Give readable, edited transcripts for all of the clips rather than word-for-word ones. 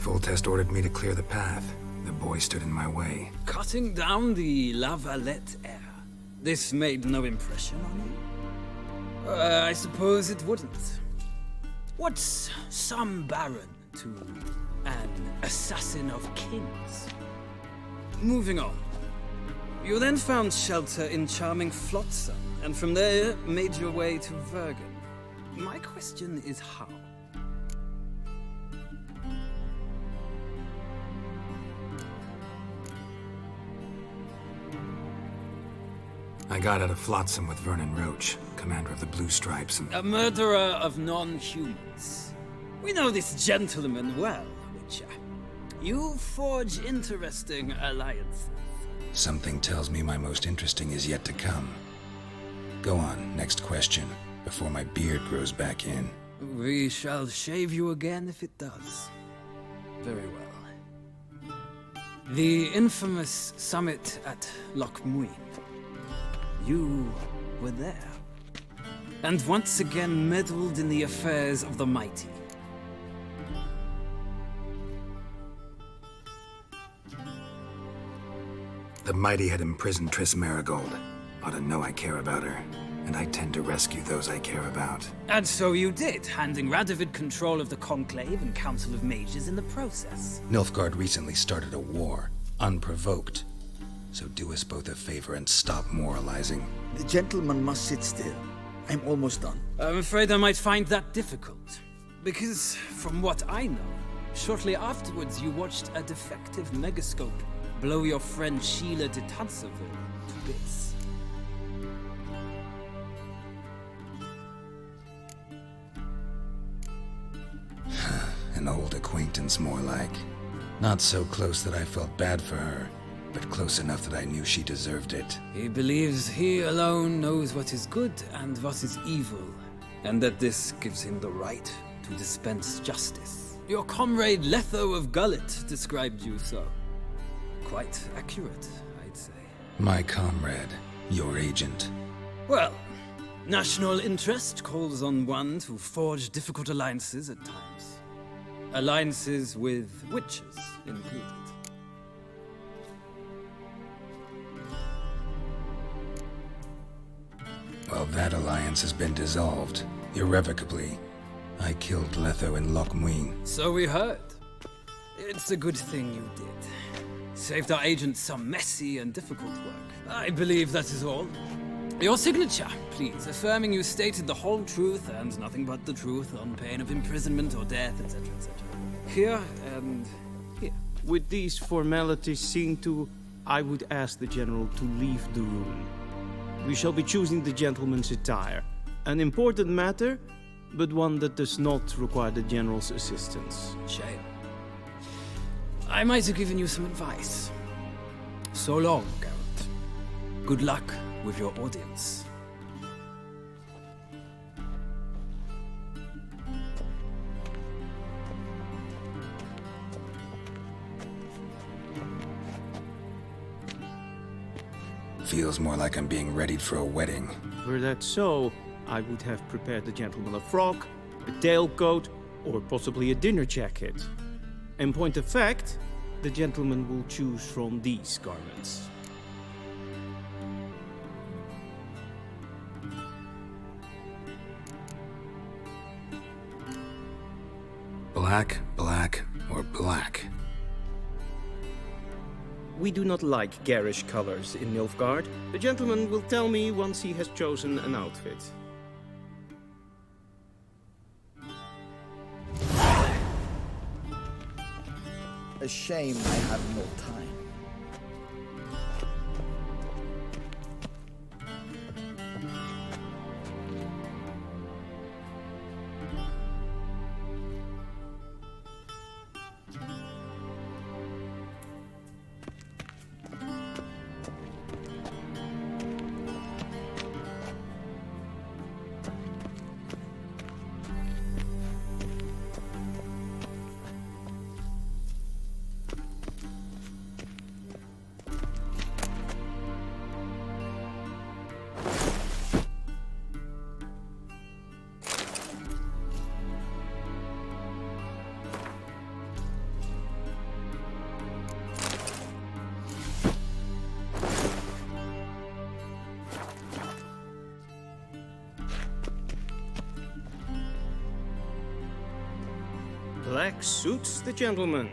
Foltest ordered me to clear the path. The boy stood in my way. Cutting down the La Valette heir. This made no impression on you? I suppose it wouldn't. What's some baron to an assassin of kings? Moving on. You then found shelter in charming Flotsam, and from there made your way to Vergen. My question is how? I got out of Flotsam with Vernon Roach, commander of the Blue Stripes, and... A murderer of non-humans. We know this gentleman well, Witcher. You forge interesting alliances. Something tells me my most interesting is yet to come. Go on, next question, before my beard grows back in. We shall shave you again if it does. Very well. The infamous summit at Loch Muin. You were there. And once again meddled in the affairs of the mighty. The mighty had imprisoned Triss Marigold. Ought to know I care about her, and I tend to rescue those I care about. And so you did, handing Radovid control of the Conclave and Council of Mages in the process. Nilfgaard recently started a war, unprovoked. So do us both a favor and stop moralizing. The gentleman must sit still. I'm almost done. I'm afraid I might find that difficult. Because, from what I know, shortly afterwards you watched a defective megascope blow your friend Sheila de Tanserville to bits. An old acquaintance, more like. Not so close that I felt bad for her, but close enough that I knew she deserved it. He believes he alone knows what is good and what is evil, and that this gives him the right to dispense justice. Your comrade Letho of Gullet described you so. Quite accurate, I'd say. My comrade, your agent. Well, national interest calls on one to forge difficult alliances at times. Alliances with witches included. Well, that alliance has been dissolved, irrevocably. I killed Letho in Loch Muin. So we heard. It's a good thing you did. Saved our agent some messy and difficult work. I believe that is all. Your signature, please, affirming you stated the whole truth and nothing but the truth on pain of imprisonment or death, etc., etc. Here and here. With these formalities seen to, I would ask the General to leave the room. We shall be choosing the gentleman's attire. An important matter, but one that does not require the General's assistance. Shame. I might have given you some advice. So long, Geralt. Good luck with your audience. Feels more like I'm being readied for a wedding. Were that so, I would have prepared the gentleman a frock, a tailcoat, or possibly a dinner jacket. In point of fact, the gentleman will choose from these garments. Black, black, or black? We do not like garish colors in Nilfgaard. The gentleman will tell me once he has chosen an outfit. A shame I have no time. Black suits the gentleman.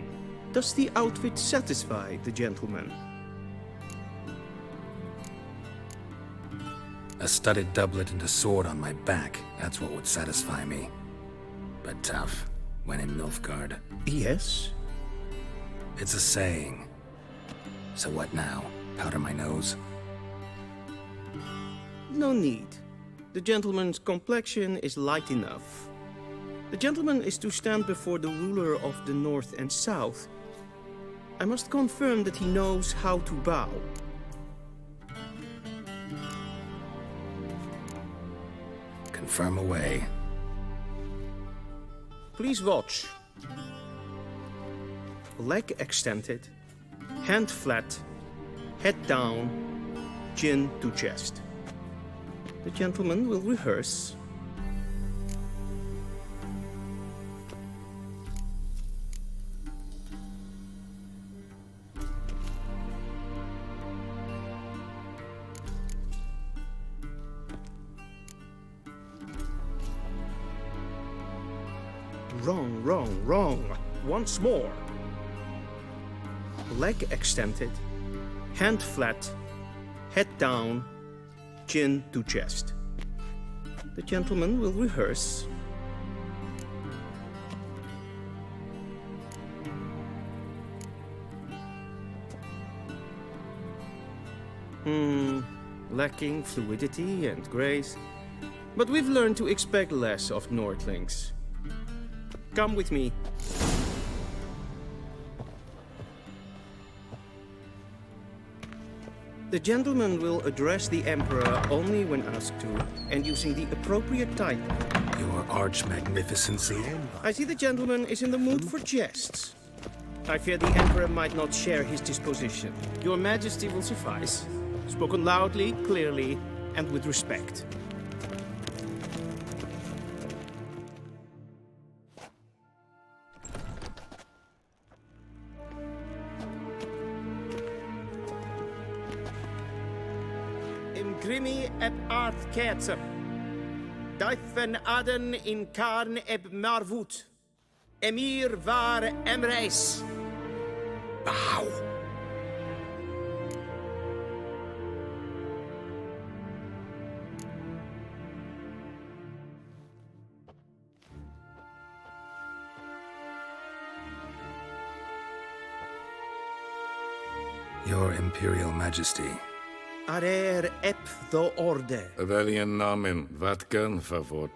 Does the outfit satisfy the gentleman? A studded doublet and a sword on my back, that's what would satisfy me. But tough, when in Nilfgaard. Yes. It's a saying. So what now? Powder my nose? No need. The gentleman's complexion is light enough. The gentleman is to stand before the ruler of the North and South. I must confirm that he knows how to bow. Confirm away. Please watch. Leg extended, hand flat, head down, chin to chest. The gentleman will rehearse. Wrong, wrong, wrong. Once more. Leg extended, hand flat, head down, chin to chest. The gentleman will rehearse. Lacking fluidity and grace. But we've learned to expect less of Nordlings. Come with me. The gentleman will address the Emperor only when asked to, and using the appropriate title. Your arch-magnificency? I see the gentleman is in the mood for jests. I fear the Emperor might not share his disposition. Your Majesty will suffice. Spoken loudly, clearly, and with respect. Imgrimi eb art ketzer. Duifen aden in karn eb marvoet. Emir var emreis. Bow! Your Imperial Majesty. Arer ep the orde. Weljen namen, wat kan favort?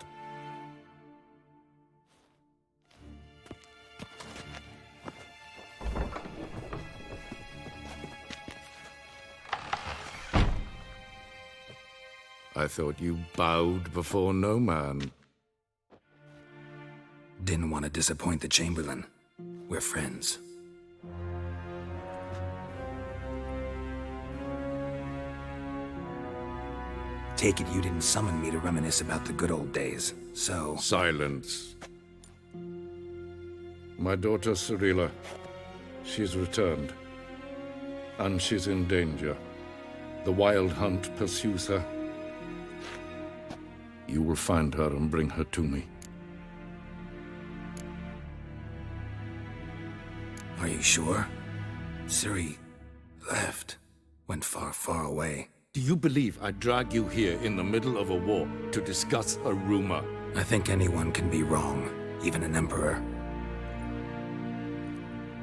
I thought you bowed before no man. Didn't want to disappoint the Chamberlain. We're friends. Take it you didn't summon me to reminisce about the good old days, so... Silence. My daughter Cirilla, she's returned. And she's in danger. The Wild Hunt pursues her. You will find her and bring her to me. Are you sure? Ciri left. Went far, far away. Do you believe I drag you here in the middle of a war to discuss a rumor? I think anyone can be wrong, even an emperor.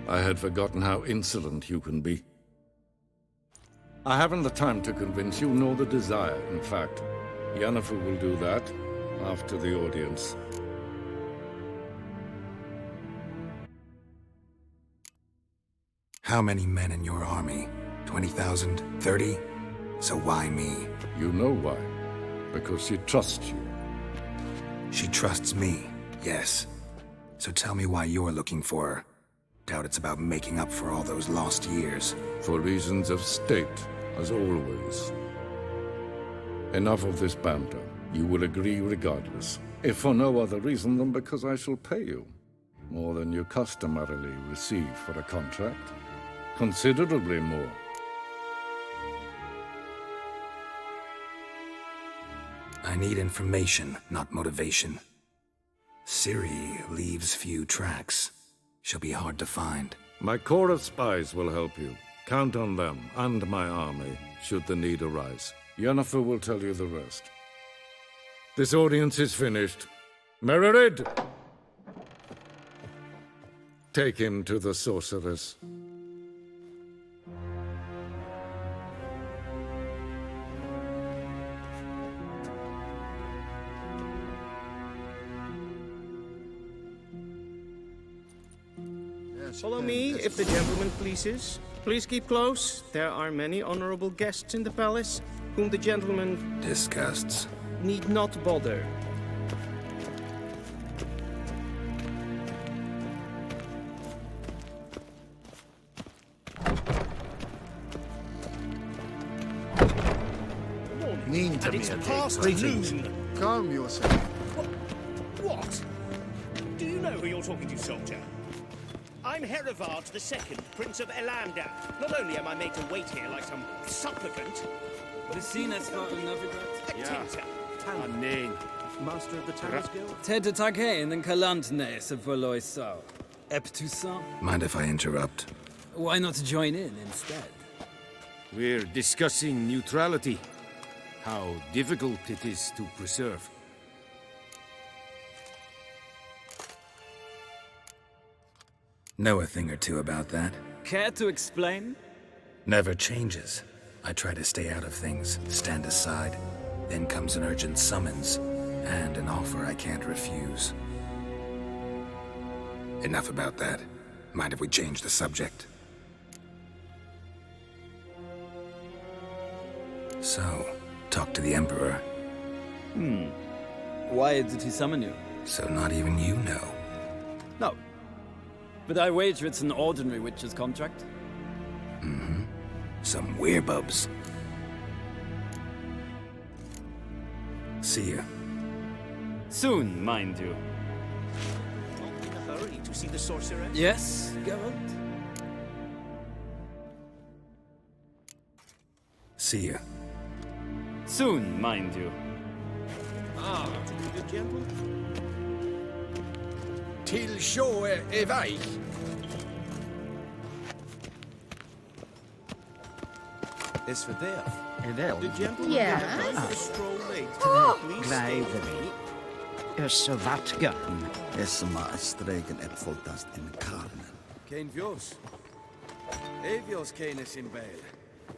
I had forgotten how insolent you can be. I haven't the time to convince you, nor the desire, in fact. Yennefer will do that after the audience. How many men in your army? 20,000? 30? So why me? You know why. Because she trusts you. She trusts me, yes. So tell me why you're looking for her. Doubt it's about making up for all those lost years. For reasons of state, as always. Enough of this banter. You will agree regardless. If for no other reason than because I shall pay you. More than you customarily receive for a contract. Considerably more. I need information, not motivation. Ciri leaves few tracks. She'll be hard to find. My corps of spies will help you. Count on them and my army, should the need arise. Yennefer will tell you the rest. This audience is finished. Mererid! Take him to the sorceress. Follow me, if the gentleman pleases. Please keep close. There are many honorable guests in the palace, whom the gentleman Disgusts. need not bother. Mean to me, Past noon. Calm yourself. What? Do you know who you're talking to, soldier? I'm Herivard II, Prince of Elamda. Not only am I made to wait here like some supplicant, The scene as far Novigrad. a tinter. Name. Master of the Tanners Guild? Ted Taghain and Kalantnes of Voloisau. Eptusan. Mind if I interrupt? Why not join in instead? We're discussing neutrality. How difficult it is to preserve. Know a thing or two about that. Care to explain? Never changes. I try to stay out of things, stand aside. Then comes an urgent summons, and an offer I can't refuse. Enough about that. Mind if we change the subject? So, talk to the Emperor. Why did he summon you? So not even you know. No. But I wager it's an ordinary witch's contract. Some werebubs. See ya. Soon, mind you. Not in a hurry to see the sorceress. Yes, Geralt? See ya. Soon, mind you. The gentleman? Till sjå är väg. Is for death. The gentleman Yes? will have time for a stroll later. Please stay with Gleiðri. me. Össovatgarn. Esma stregen uppfoltast in karnen. Kein vjors. Evjors kenes in bel.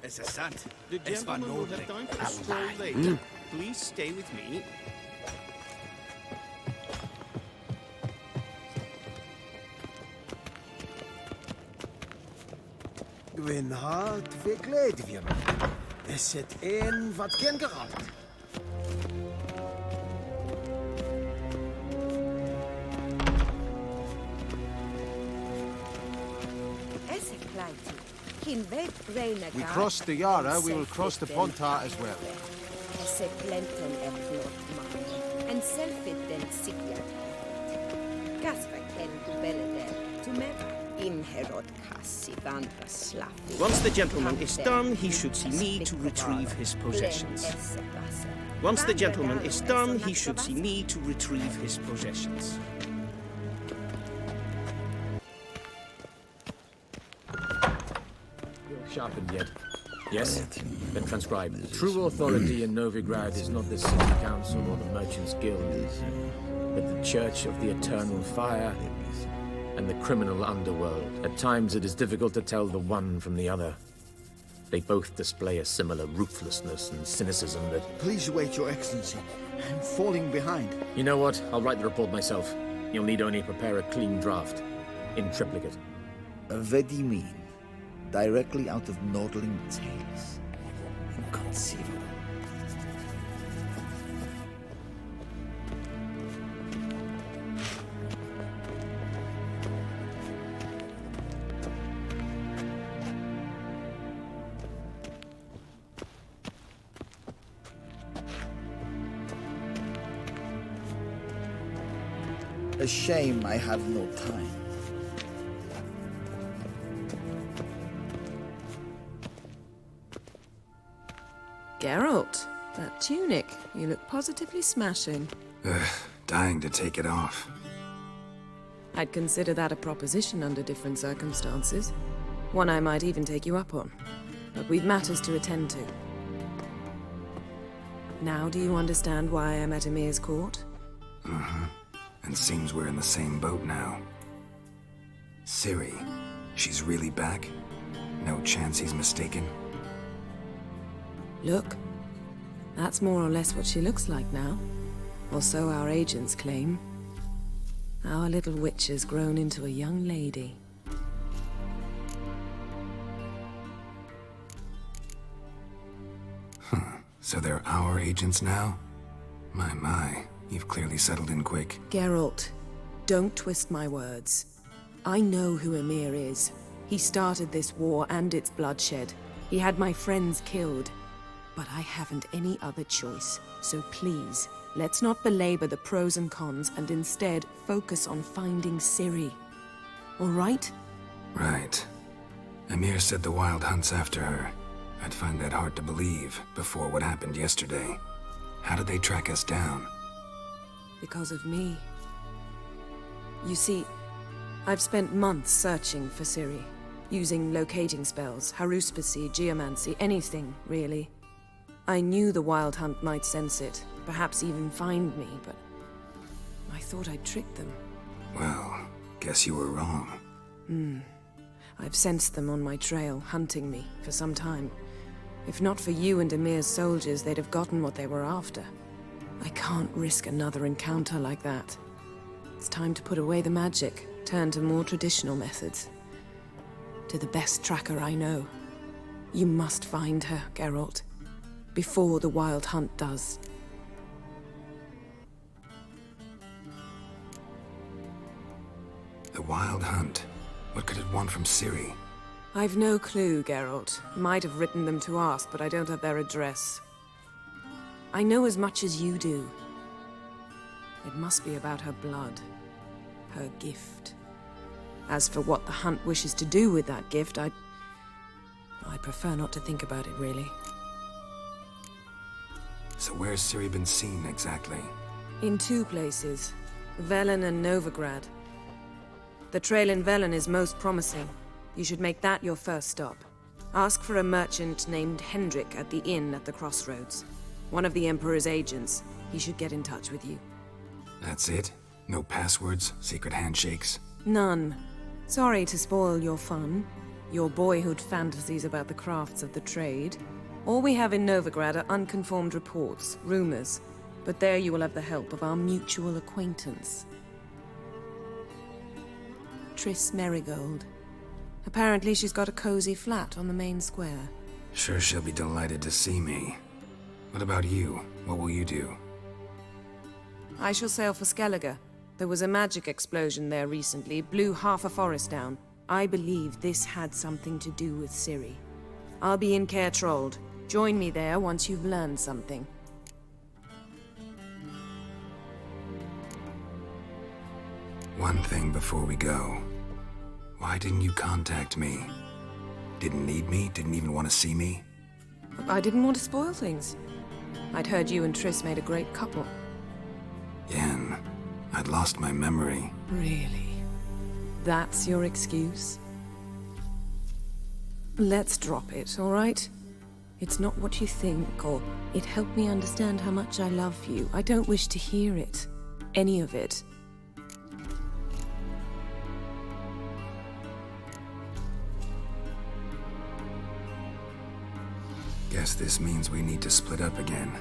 Es är sant. The Es var gentleman will have nordligt. time for a stroll later. Please stay with me. Gwyn hart fe gledvjen. Es het een wat gen geraakt. We crossed the Yara, we will cross the Pontar as well. Once the gentleman is done, he should see me to retrieve his possessions. Once the gentleman is done, he should see me to retrieve his possessions. Sharpened yet? Yes? Then transcribe. True authority in Novigrad is not the City Council or the Merchants Guild, but the Church of the Eternal Fire and the criminal underworld. At times it is difficult to tell the one from the other. They both display a similar ruthlessness and cynicism that... Please wait, Your Excellency. I'm falling behind. You know what? I'll write the report myself. You'll need only prepare a clean draft. In triplicate. Vedimin. Directly out of Nordling Tales. Inconceivable. A shame I have no time. Geralt, that tunic. You look positively smashing. Dying to take it off. I'd consider that a proposition under different circumstances. One I might even take you up on. But we've matters to attend to. Now do you understand why I'm at Emir's court? Mm-hmm. And seems we're in the same boat now. Ciri, she's really back? No chance he's mistaken? Look, that's more or less what she looks like now. Or so our agents claim. Our little witch has grown into a young lady. So they're our agents now? My, you've clearly settled in quick. Geralt, don't twist my words. I know who Emir is. He started this war and its bloodshed. He had my friends killed. But I haven't any other choice. So please, let's not belabor the pros and cons and instead focus on finding Ciri. All right? Right. Emir said the Wild Hunt's after her. I'd find that hard to believe before what happened yesterday. How did they track us down? Because of me. You see, I've spent months searching for Ciri, using locating spells, haruspicy, geomancy, anything, really. I knew the Wild Hunt might sense it, perhaps even find me, but I thought I'd tricked them. Well, guess you were wrong. I've sensed them on my trail, hunting me, for some time. If not for you and Emir's soldiers, they'd have gotten what they were after. I can't risk another encounter like that. It's time to put away the magic, turn to more traditional methods. To the best tracker I know. You must find her, Geralt. Before the Wild Hunt does. The Wild Hunt? What could it want from Ciri? I've no clue, Geralt. Might have written them to ask, but I don't have their address. I know as much as you do. It must be about her blood. Her gift. As for what the Hunt wishes to do with that gift, I'd prefer not to think about it, really. So where's Ciri been seen, exactly? In two places. Velen and Novigrad. The trail in Velen is most promising. You should make that your first stop. Ask for a merchant named Hendrik at the inn at the crossroads. One of the Emperor's agents. He should get in touch with you. That's it? No passwords? Secret handshakes? None. Sorry to spoil your fun. Your boyhood fantasies about the crafts of the trade. All we have in Novigrad are unconfirmed reports, rumors. But there you will have the help of our mutual acquaintance. Triss Merigold. Apparently she's got a cozy flat on the main square. Sure she'll be delighted to see me. What about you? What will you do? I shall sail for Skellige. There was a magic explosion there recently, blew half a forest down. I believe this had something to do with Ciri. I'll be in Caer Trolde. Join me there once you've learned something. One thing before we go. Why didn't you contact me? Didn't need me? Didn't even want to see me? I didn't want to spoil things. I'd heard you and Triss made a great couple. Yen, I'd lost my memory. Really? That's your excuse? Let's drop it, all right? It's not what you think, or it helped me understand how much I love you. I don't wish to hear it. Any of it. Guess this means we need to split up again.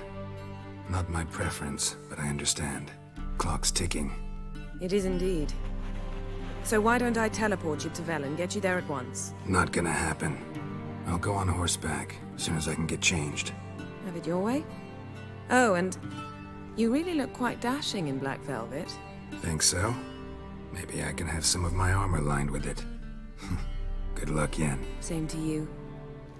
Not my preference, but I understand. Clock's ticking. It is indeed. So why don't I teleport you to Velen, get you there at once? Not gonna happen. I'll go on horseback, as soon as I can get changed. Have it your way? Oh, and you really look quite dashing in black velvet. Think so? Maybe I can have some of my armor lined with it. Good luck, Yen. Same to you.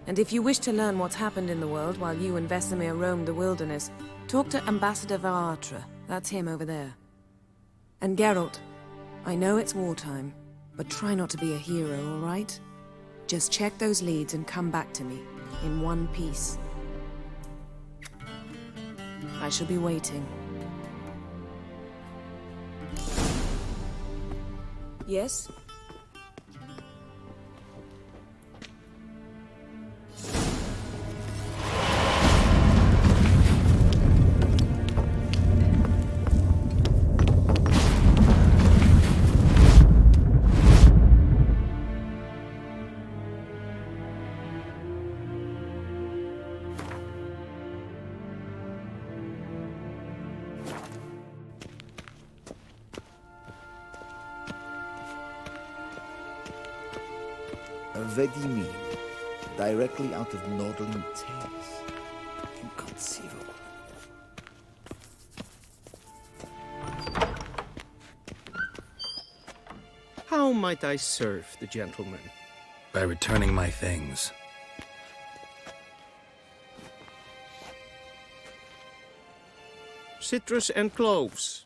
And if you wish to learn what's happened in the world while you and Vesemir roamed the wilderness, talk to Ambassador Varatra. That's him over there. And Geralt, I know it's wartime, but try not to be a hero, all right? Just check those leads and come back to me, in one piece. I shall be waiting. Yes? Vedimin, directly out of Nordling Tales. Inconceivable. How might I serve the gentleman? By returning my things. Citrus and cloves.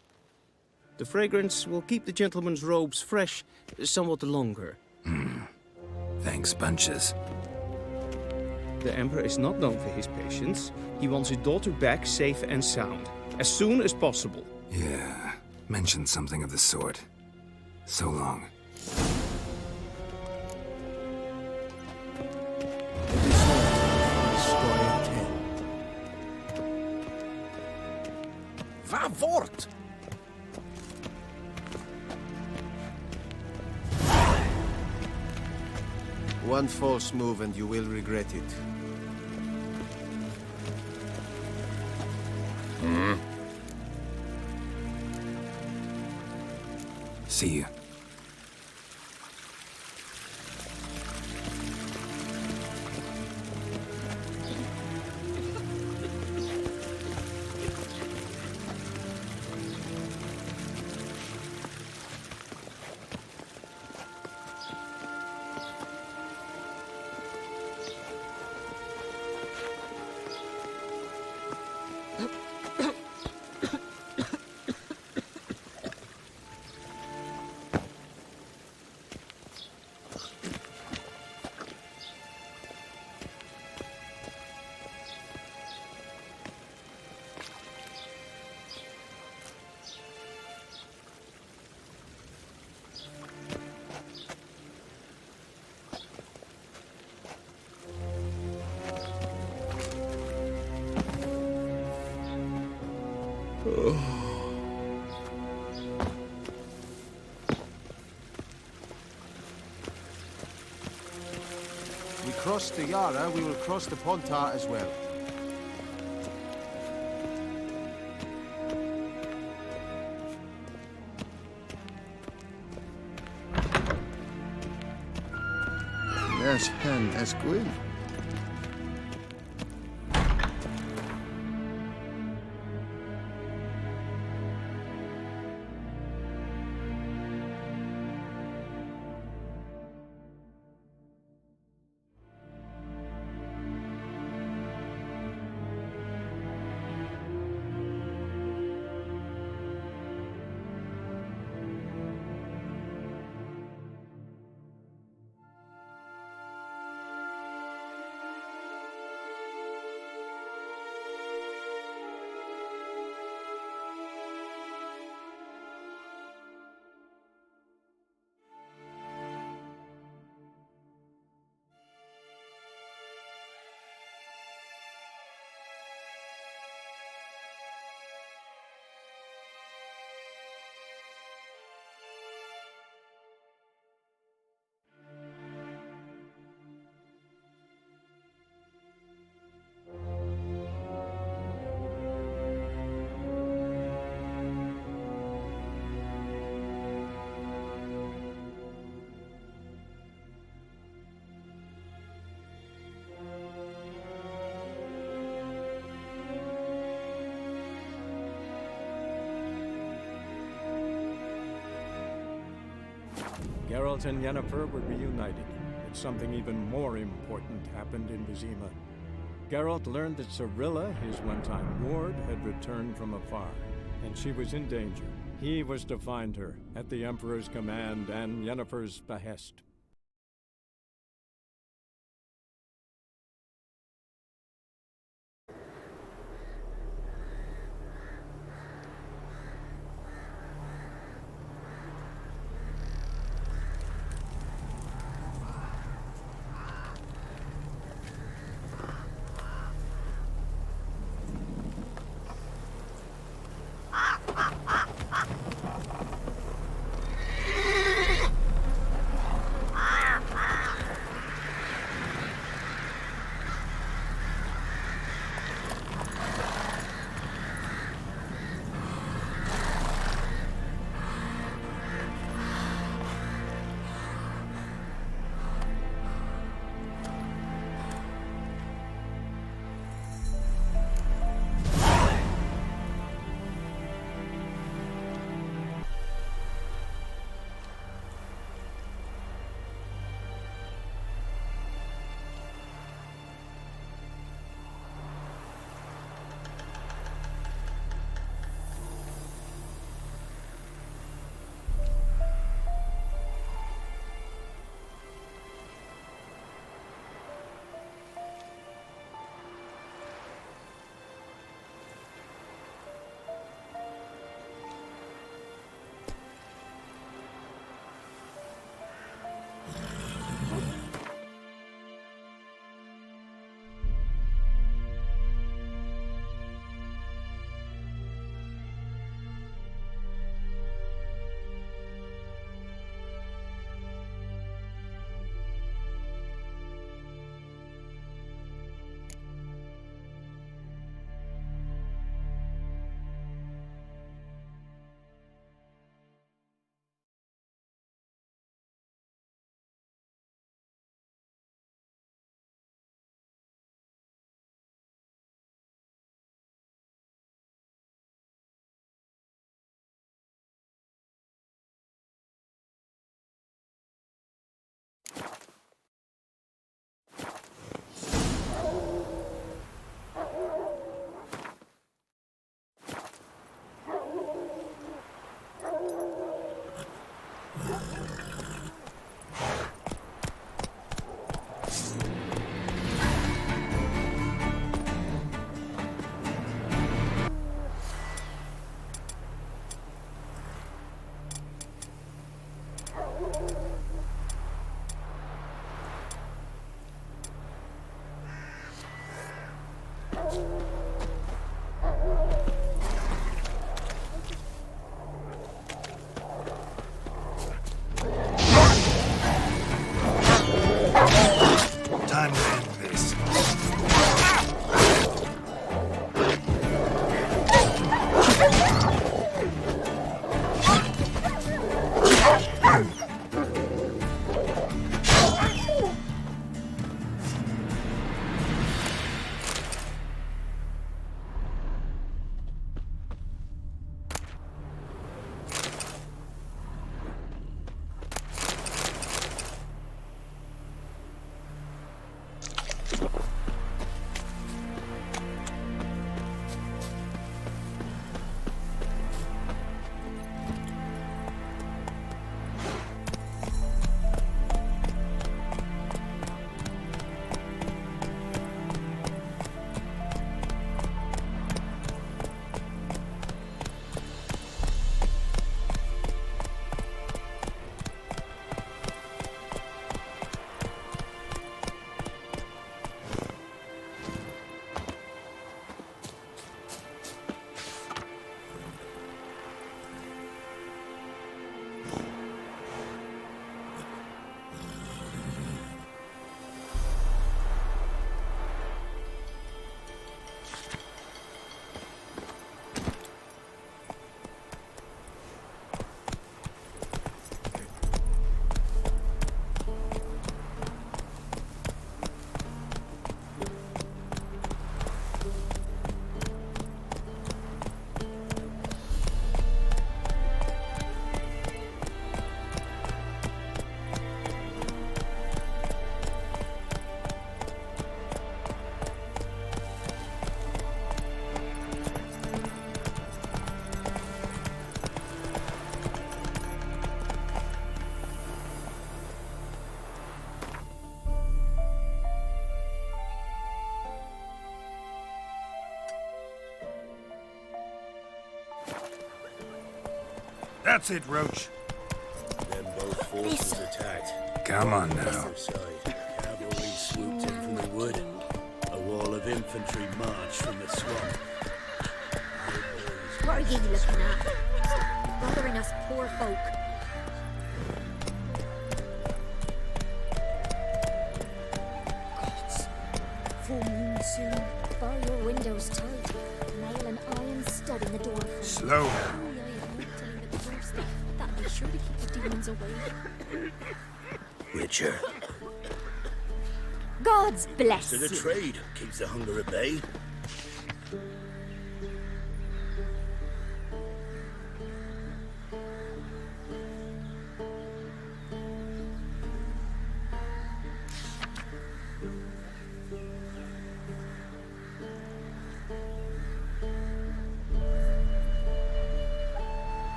The fragrance will keep the gentleman's robes fresh somewhat longer. Thanks, bunches. The Emperor is not known for his patience. He wants his daughter back safe and sound, as soon as possible. Yeah, mentioned something of the sort. So long. Va voort! One false move and you will regret it. See you. We cross the Yara, we will cross the Pontar as well. Yes, hen as Gwyn. Geralt and Yennefer were reunited, but something even more important happened in Vizima. Geralt learned that Cirilla, his one-time ward, had returned from afar, and she was in danger. He was to find her, at the Emperor's command and Yennefer's behest. Time to end this. That's it, Roach. Then both forces attacked. Come on now. Cavalry swooped in from the wood. A wall of infantry marched from the swamp. What are you looking at? Bothering us poor folk. Gods. Full moon soon. Bar your windows tight. Nail an iron stud in the door frame. Slow down. That'll be sure to keep the demons away. Witcher. God's bless To the you. trade keeps the hunger at bay.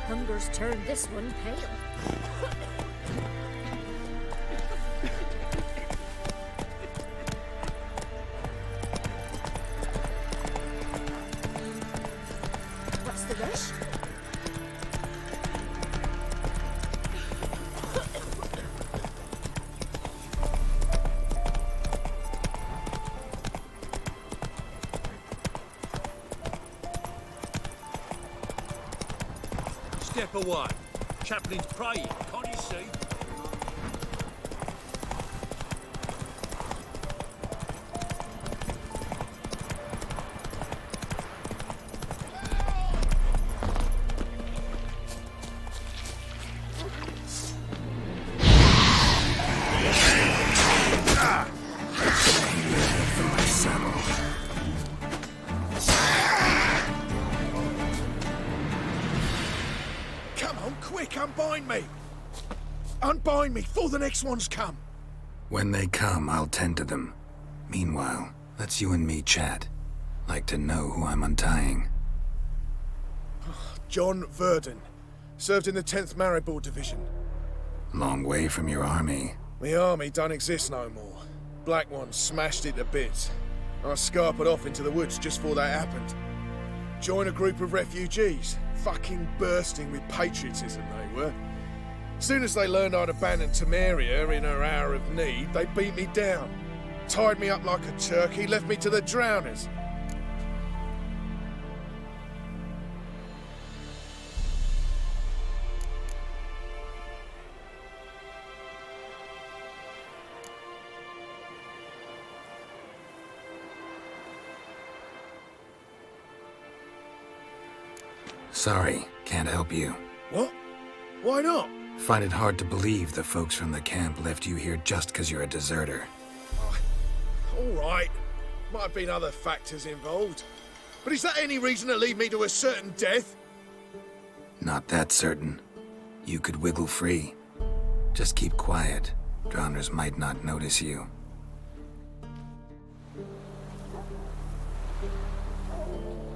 Hunger's turned this one pale. What's the rush? Step away. Chaplain's praying, can't you see? Come on, quick, unbind me! Unbind me before the next ones come! When they come, I'll tend to them. Meanwhile, let's you and me chat. Like to know who I'm untying. John Verdon. Served in the 10th Maribor Division. Long way from your army. The army don't exist no more. Black Ones smashed it to bits. I scarpered off into the woods just before that happened. Joined a group of refugees. Fucking bursting with patriotism they were. Soon as they learned I'd abandoned Temeria in her hour of need, they beat me down. Tied me up like a turkey, left me to the drowners. Sorry, can't help you. What? Why not? Find it hard to believe the folks from the camp left you here just because you're a deserter. All right. Might have been other factors involved. But is that any reason to lead me to a certain death? Not that certain. You could wiggle free. Just keep quiet. Drowners might not notice you.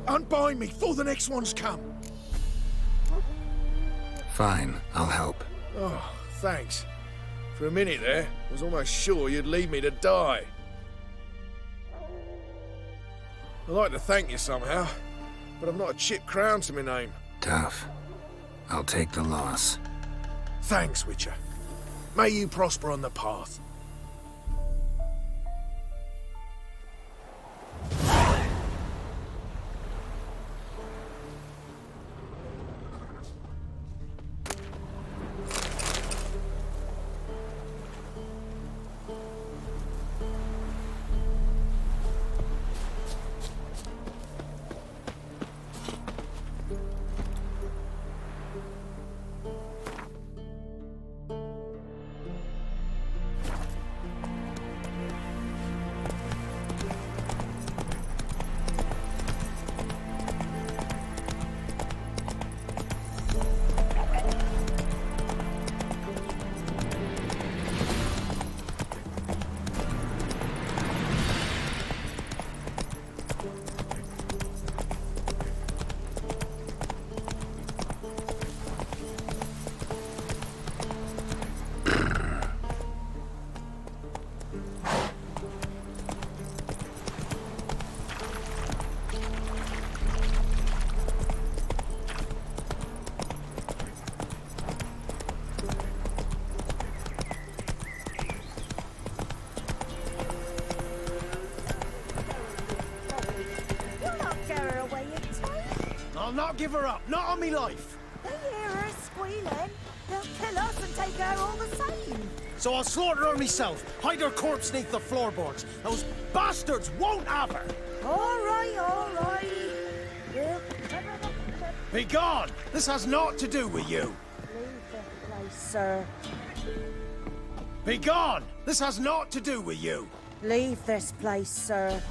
Unbind me before the next ones come. Fine, I'll help. Oh, thanks. For a minute there, I was almost sure you'd leave me to die. I'd like to thank you somehow, but I've not a chip crown to my name. Tough. I'll take the loss. Thanks, Witcher. May you prosper on the path. I'll not give her up, not on me life. They hear her squealing. They'll kill us and take her all the same. So I'll slaughter her myself, hide her corpse neath the floorboards. Those bastards won't have her. All right. We'll cover them. Be gone! This has naught to do with you. Leave the place, sir. Be gone! This has naught to do with you. Leave this place, sir.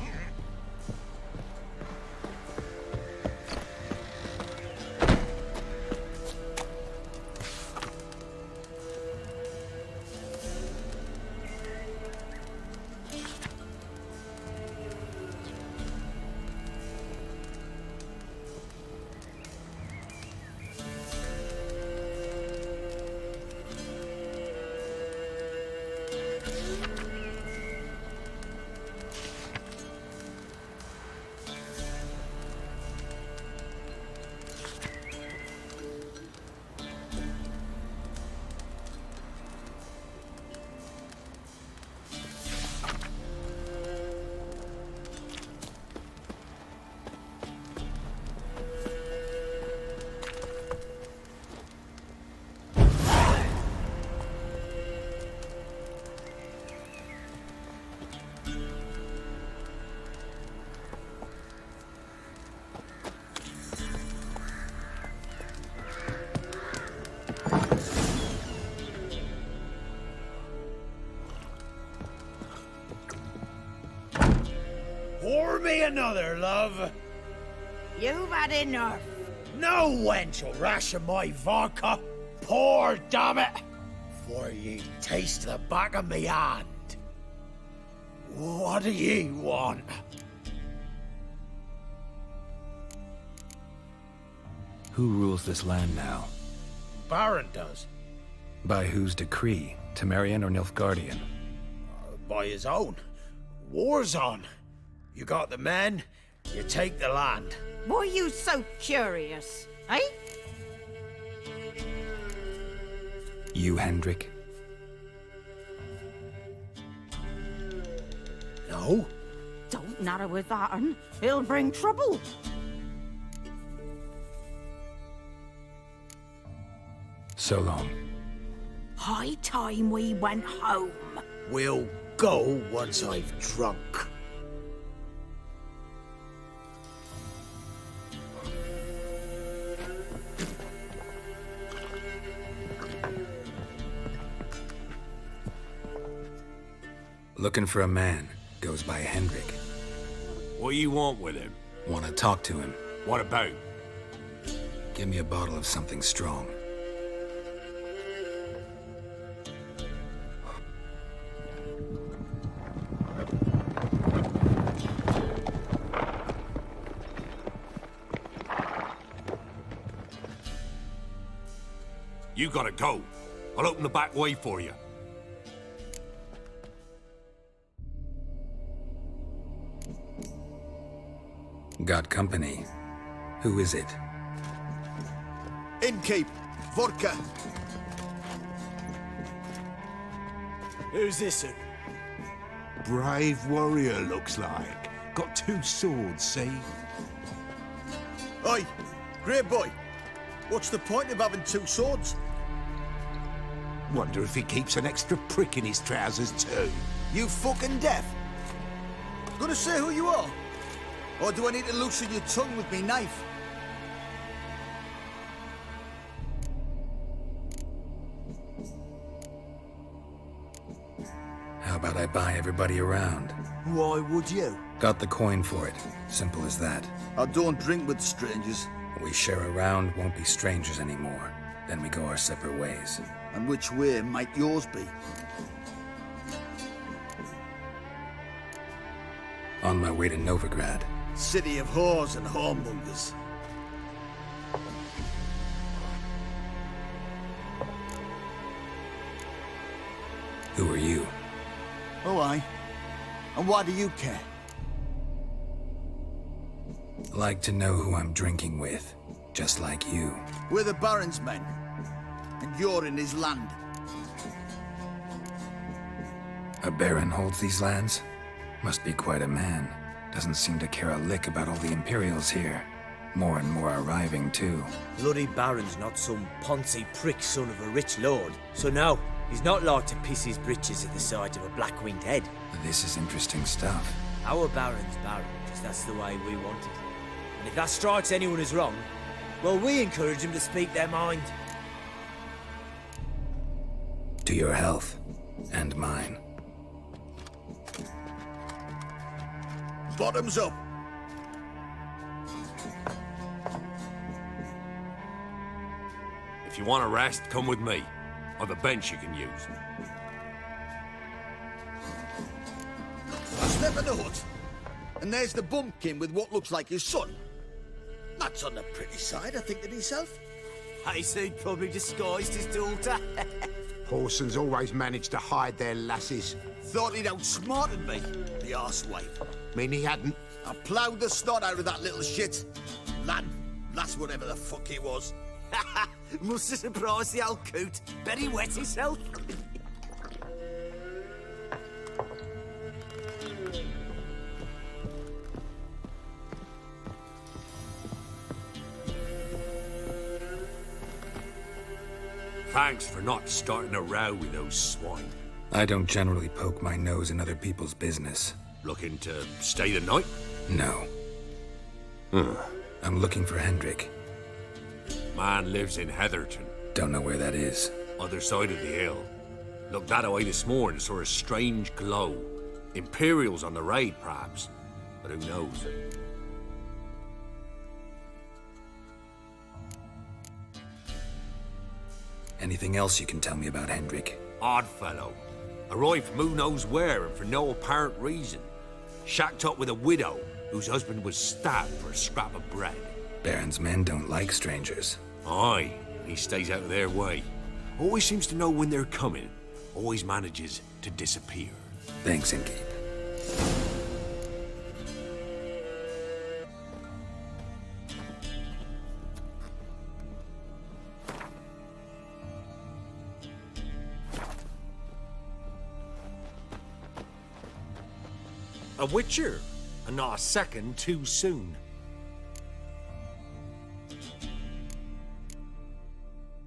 me another, love. You've had enough. No wench will ration my vodka. Pour, damn it. For ye taste the back of me hand. What do ye want? Who rules this land now? Baron does. By whose decree? Temerian or Nilfgaardian? By his own. War's on. You got the men, you take the land. Why are you so curious, eh? You, Hendrik? No. Don't narrow with that, un. It'll bring trouble. So long. High time we went home. We'll go once I've drunk. Looking for a man. Goes by Hendrik. What do you want with him? Want to talk to him. What about? Give me a bottle of something strong. You gotta go. I'll open the back way for you. Got company. Who is it? Innkeep, vodka. Who's this one? Brave warrior, looks like. Got 2 swords, see? Oi, great boy. What's the point of having 2 swords? Wonder if he keeps an extra prick in his trousers too. You fucking deaf? Gonna say who you are? Or do I need to loosen your tongue with me knife? How about I buy everybody around? Why would you? Got the coin for it. Simple as that. I don't drink with strangers. We share a round, won't be strangers anymore. Then we go our separate ways. And which way might yours be? On my way to Novigrad. City of whores and whoremongers. Who are you? Oh, aye. And why do you care? Like to know who I'm drinking with. Just like you. We're the Baron's men. And you're in his land. A baron holds these lands? Must be quite a man. Doesn't seem to care a lick about all the Imperials here. More and more arriving, too. Bloody Baron's not some poncy prick son of a rich lord. So no, he's not like to piss his britches at the sight of a black-winged head. This is interesting stuff. Our Baron's Baron, because that's the way we want it. And if that strikes anyone as wrong, well, we encourage them to speak their mind. To your health. And mine. Bottoms up. If you want a rest, come with me. Or the bench you can use. I step in the hut. And there's the bumpkin with what looks like his son. That's on the pretty side, I think to himself. Hayseed probably disguised his daughter. Horsons always manage to hide their lasses. Thought he'd outsmarted me, the arsewipe. Mean he hadn't? I ploughed the snot out of that little shit. That's whatever the fuck he was. Must have surprised the old coot. Bet he wet himself. Thanks for not starting a row with those swine. I don't generally poke my nose in other people's business. Looking to stay the night? No. I'm looking for Hendrik. Man lives in Heatherton. Don't know where that is. Other side of the hill. Looked that away this morning, saw a strange glow. Imperials on the raid, perhaps. But who knows? Anything else you can tell me about Hendrik? Odd fellow. Arrived from who knows where and for no apparent reason. Shacked up with a widow whose husband was stabbed for a scrap of bread. Baron's men don't like strangers. Aye, he stays out of their way. Always seems to know when they're coming. Always manages to disappear. Thanks, Inkeep. A witcher, and not a second too soon.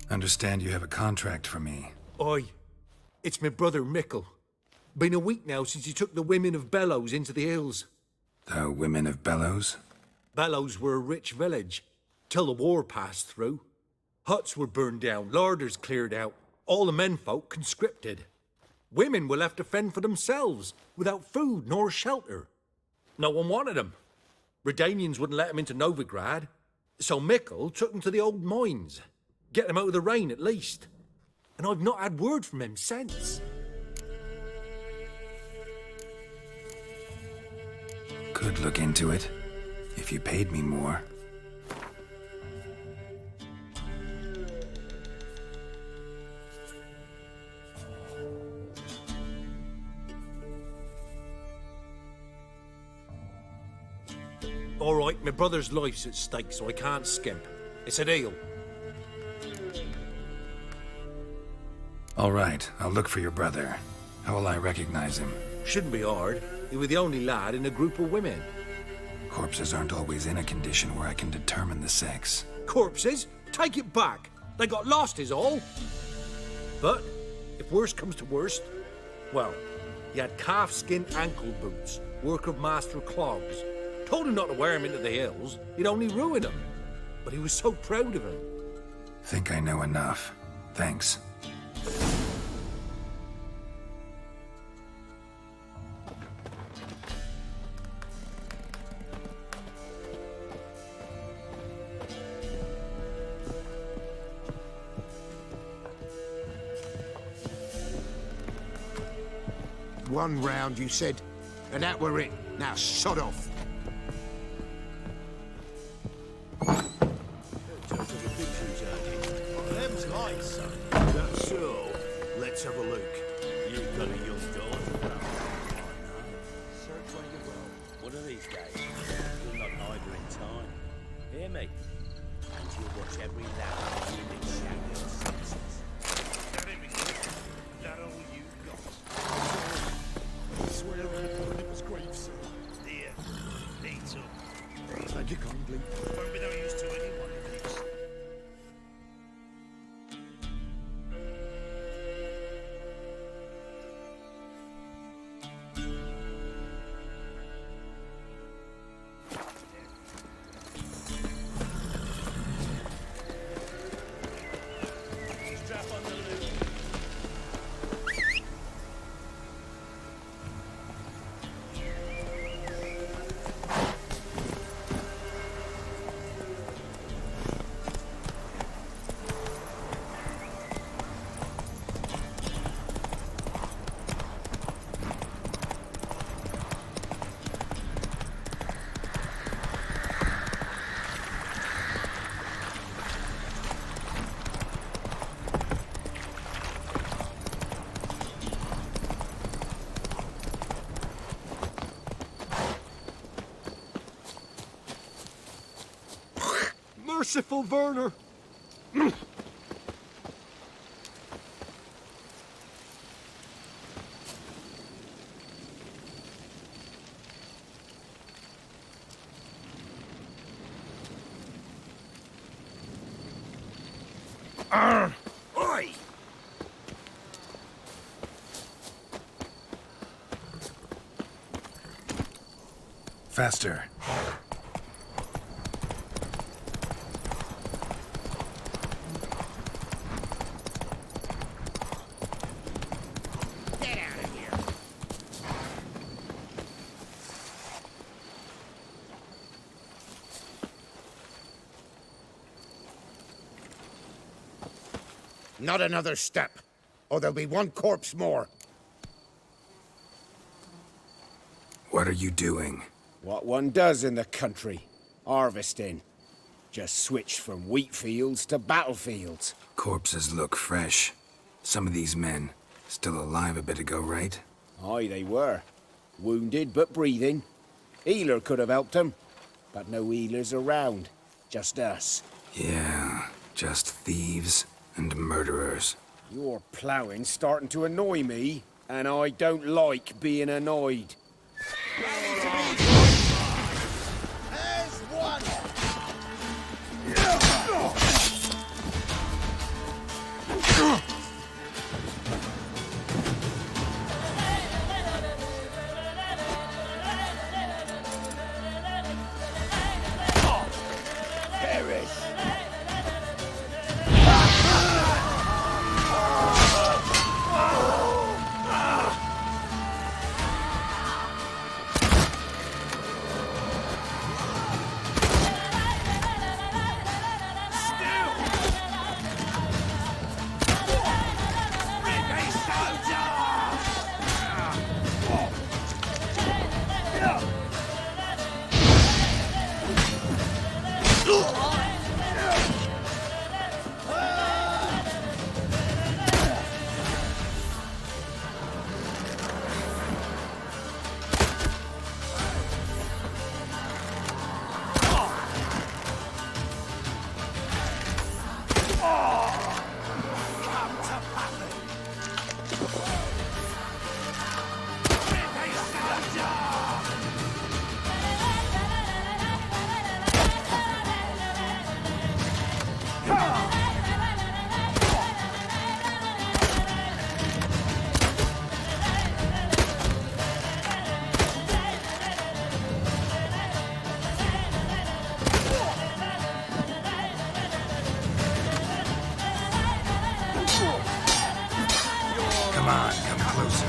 Understand you have a contract for me. Aye. It's my brother Mickle. Been a week now since he took the women of Bellows into the hills. The women of Bellows? Bellows were a rich village, till the war passed through. Huts were burned down, larders cleared out, all the menfolk conscripted. Women were left to fend for themselves, without food nor shelter. No one wanted them. Redanians wouldn't let them into Novigrad, so Mickle took them to the old mines. Get them out of the rain, at least. And I've not had word from him since. Could look into it, if you paid me more. All right, my brother's life's at stake, so I can't skimp. It's a deal. All right, I'll look for your brother. How will I recognize him? Shouldn't be hard. He was the only lad in a group of women. Corpses aren't always in a condition where I can determine the sex. Corpses? Take it back. They got lost is all. But, if worst comes to worst, well, he had calfskin ankle boots, work of Master Clogs. Told him not to wear him into the hills. He'd only ruin him. But he was so proud of him. Think I know enough. Thanks. One round, you said, and that were it. Now, sod off. Them's nice, son. That's so. Let's have a look. You've got a young daughter. Search when you will. One of these days, you'll not either in time. Hear me? And you'll watch every lad in the shadow senses. That all you got? I swear it was grave, sir. Dear, needs up. Thank you kindly. Won't be no use to anyone of these. Strap on the loop. Merciful Werner! Oi! Faster. Not another step, or there'll be one corpse more. What are you doing? What one does in the country. Harvesting. Just switched from wheat fields to battlefields. Corpses look fresh. Some of these men, still alive a bit ago, right? Aye, they were. Wounded, but breathing. Healer could have helped them. But no healers around. Just us. Yeah, just thieves and murderers. Your ploughing's starting to annoy me, and I don't like being annoyed. There's one! Perish! Come on, come closer.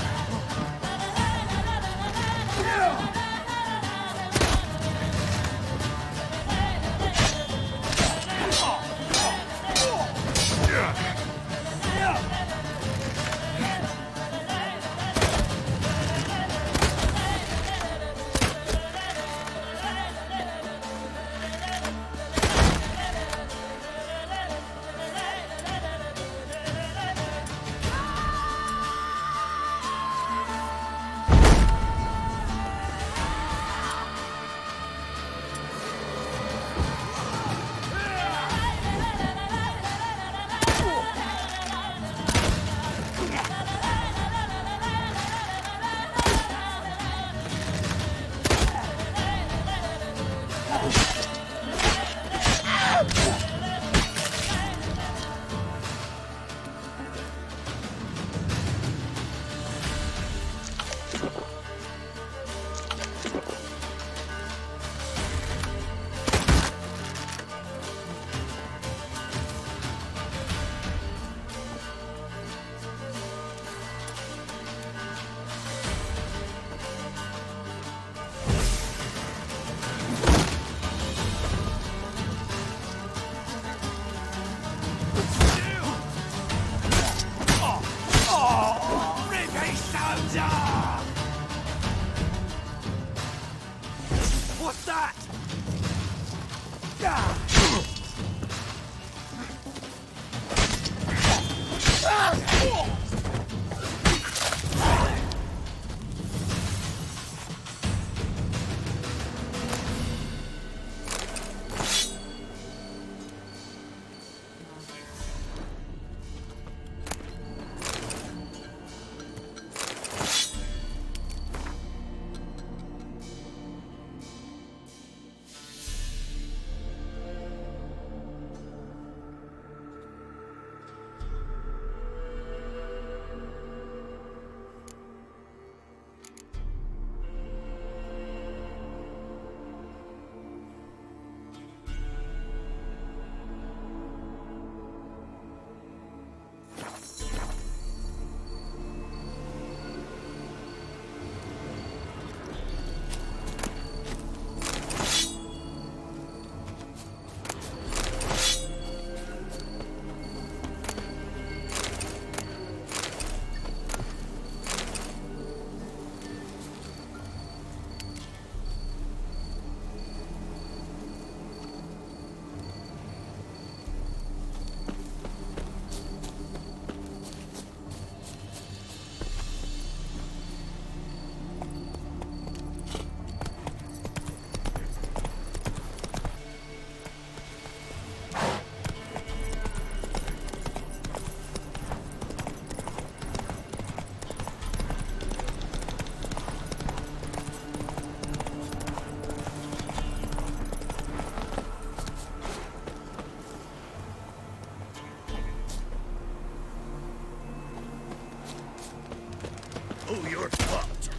Oh, you're fucked.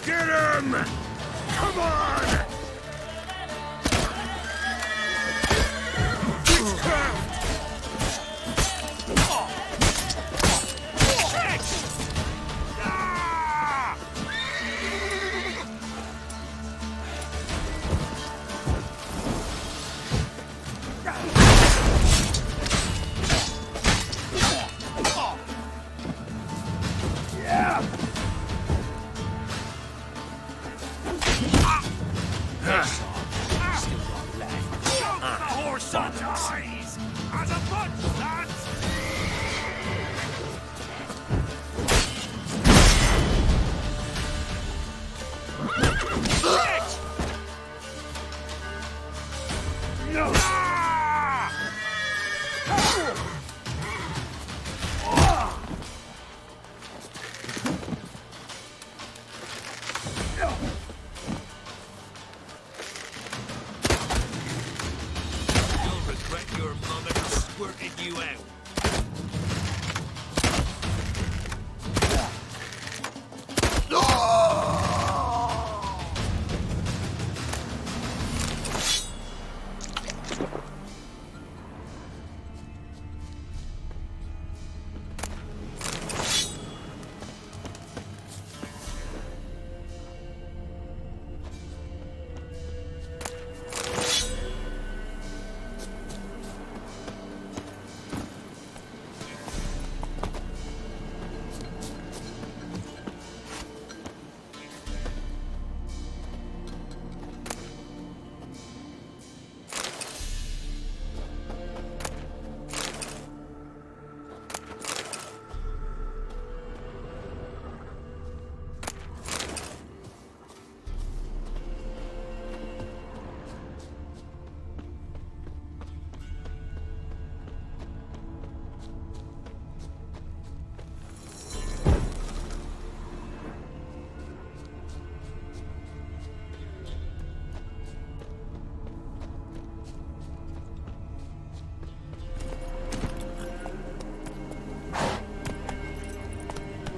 Get him! Come on!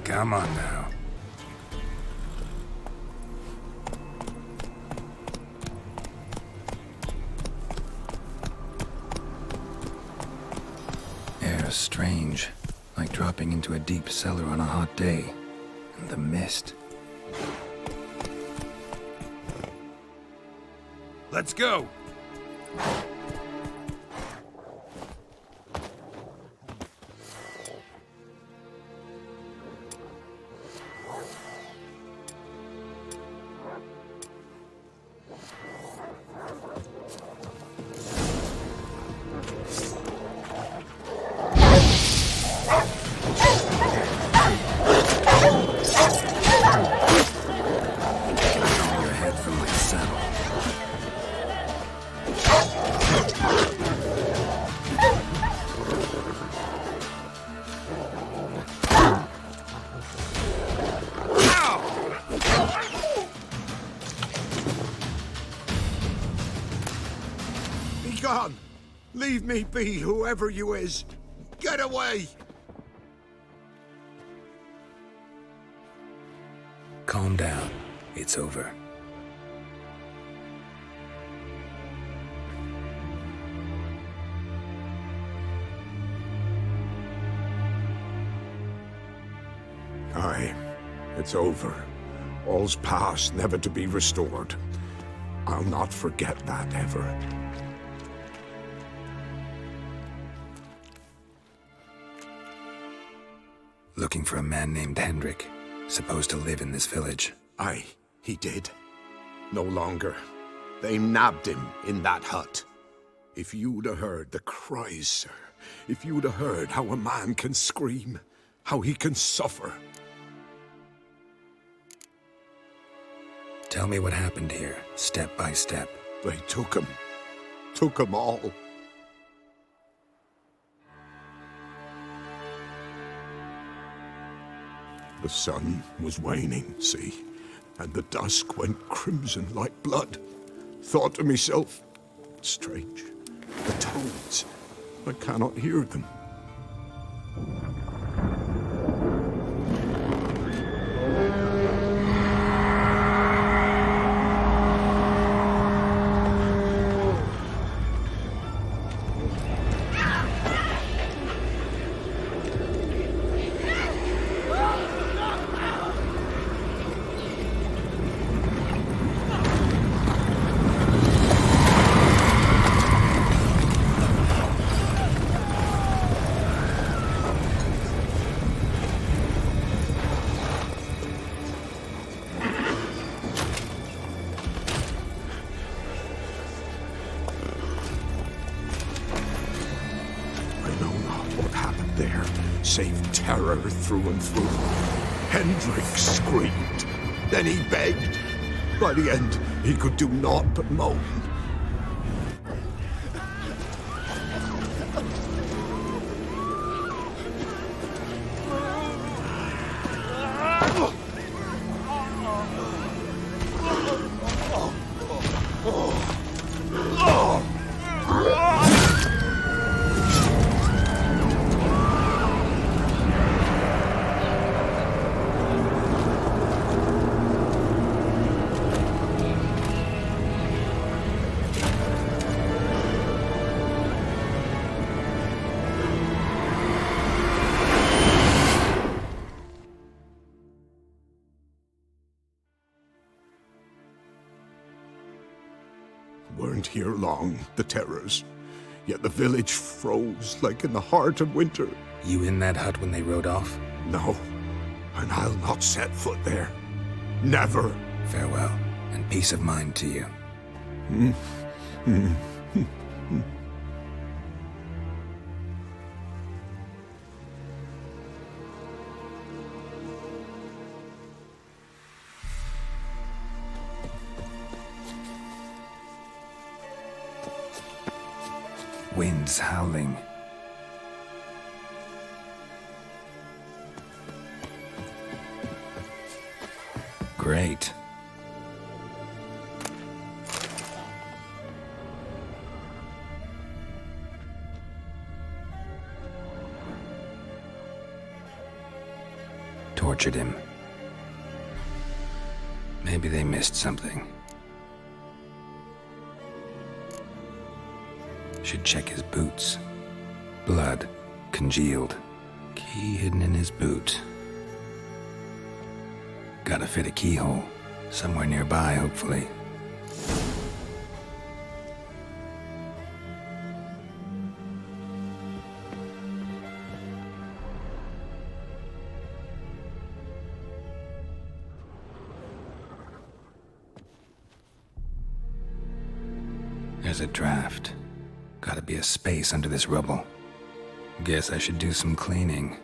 Come on now. Air's strange, like dropping into a deep cellar on a hot day. And the mist. Let's go! Gone! Leave me be, whoever you is! Get away! Calm down. It's over. Aye, it's over. All's past, never to be restored. I'll not forget that ever. Looking for a man named Hendrik, supposed to live in this village. Aye, he did. No longer. They nabbed him in that hut. If you'd have heard the cries, sir, if you'd have heard how a man can scream, how he can suffer. Tell me what happened here, step by step. They took him. Took 'em all. The sun was waning, see, and the dusk went crimson like blood. Thought to myself, strange, the toads, I cannot hear them. what happened there, save terror through and through. Hendrik screamed. Then he begged. By the end, he could do naught but moan. Weren't here long, the terrors. Yet the village froze like in the heart of winter. You in that hut when they rode off? No, and I'll not set foot there. Never. Farewell, and peace of mind to you. Winds howling. Great. Tortured him. Maybe they missed something. Should check his boots. Blood, congealed. Key hidden in his boot. Gotta fit a keyhole. Somewhere nearby, hopefully. There's a draft. Gotta be a space under this rubble. Guess I should do some cleaning.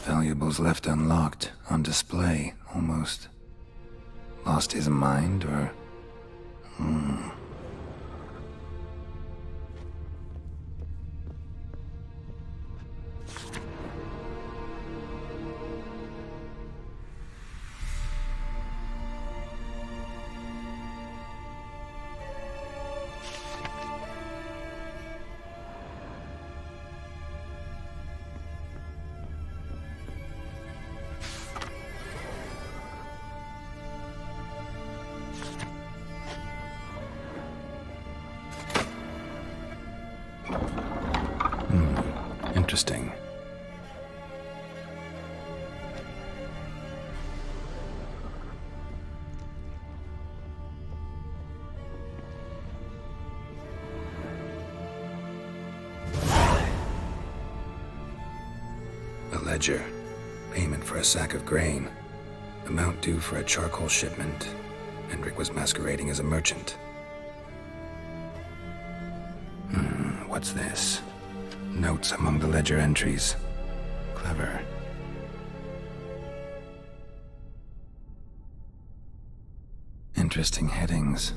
Valuables left unlocked, on display, almost. Lost his mind, or... Interesting. A ledger. Payment for a sack of grain. Amount due for a charcoal shipment. Hendrik was masquerading as a merchant. What's this? Notes among the ledger entries. Clever. Interesting headings.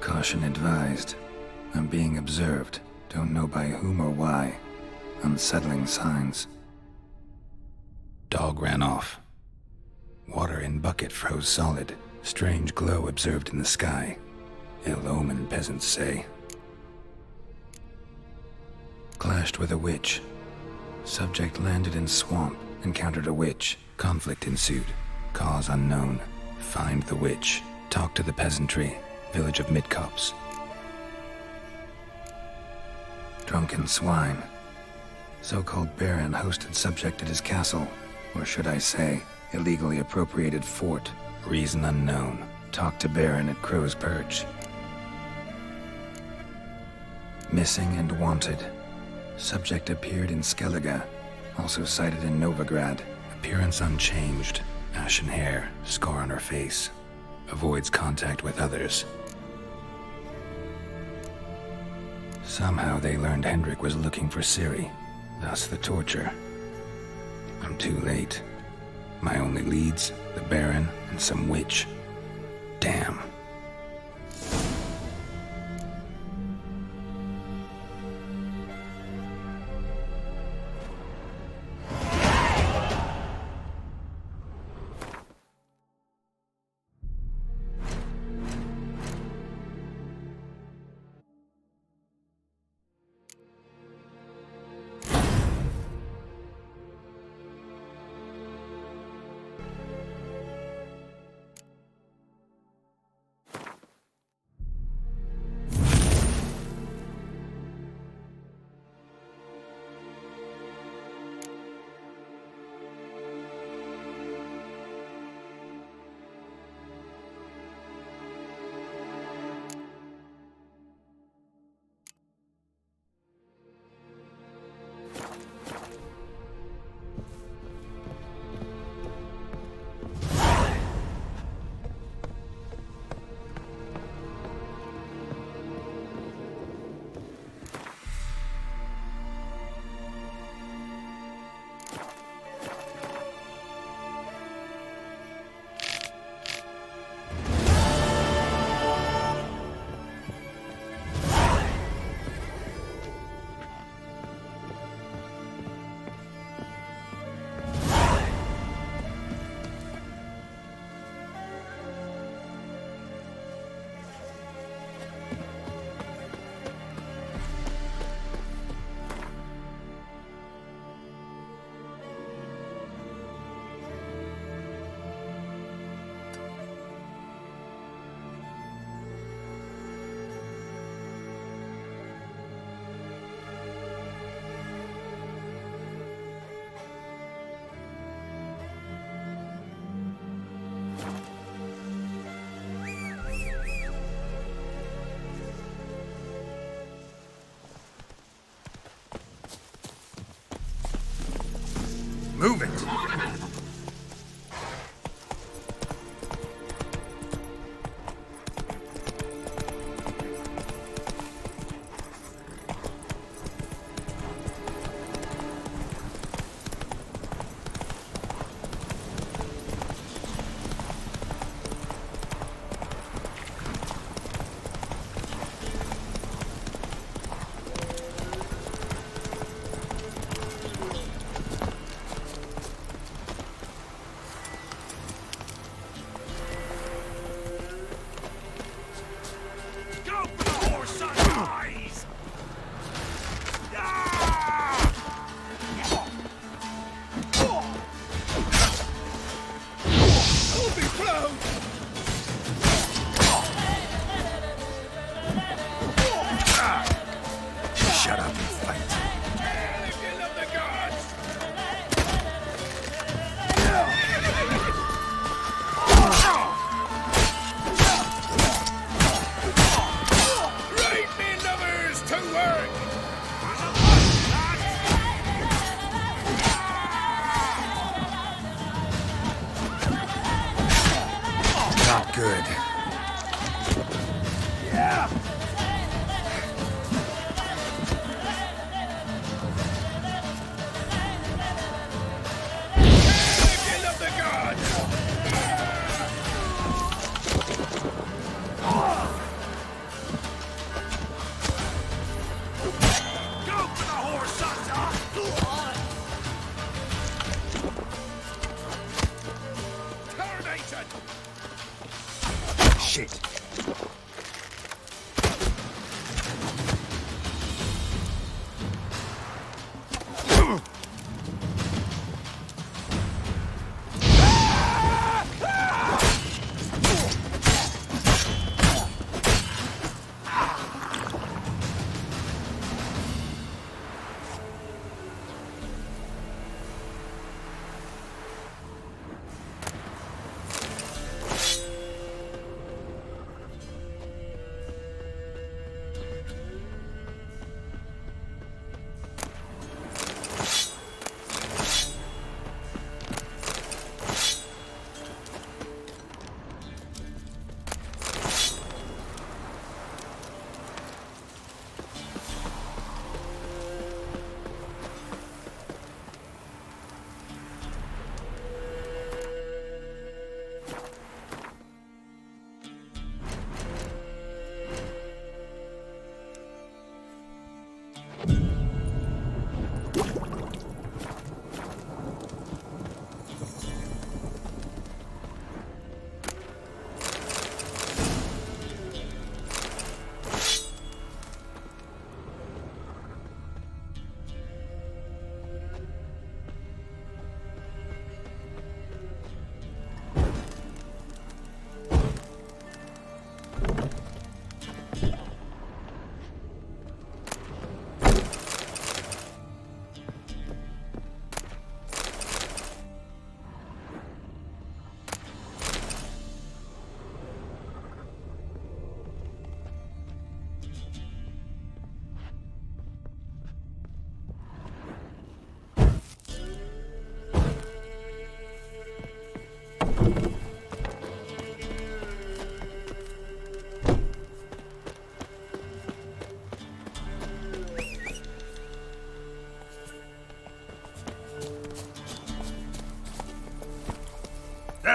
Caution advised. I'm being observed. Don't know by whom or why. Unsettling signs. Dog ran off. Water in bucket froze solid. Strange glow observed in the sky. Ill omen, peasants say. Clashed with a witch. Subject landed in swamp. Encountered a witch. Conflict ensued. Cause unknown. Find the witch. Talk to the peasantry. Village of Midcopse. Drunken swine. So-called Baron hosted subject at his castle. Or should I say, illegally appropriated fort. Reason unknown. Talk to Baron at Crow's Perch. Missing and wanted. Subject appeared in Skellige. Also sighted in Novigrad. Appearance unchanged. Ashen hair. Scar on her face. Avoids contact with others. Somehow they learned Hendrik was looking for Ciri. Thus the torture. I'm too late. My only leads, the Baron and some witch. Damn. Move it! Shut up and fight. Right, me numbers to work! Not good. Yeah!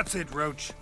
That's it, Roach.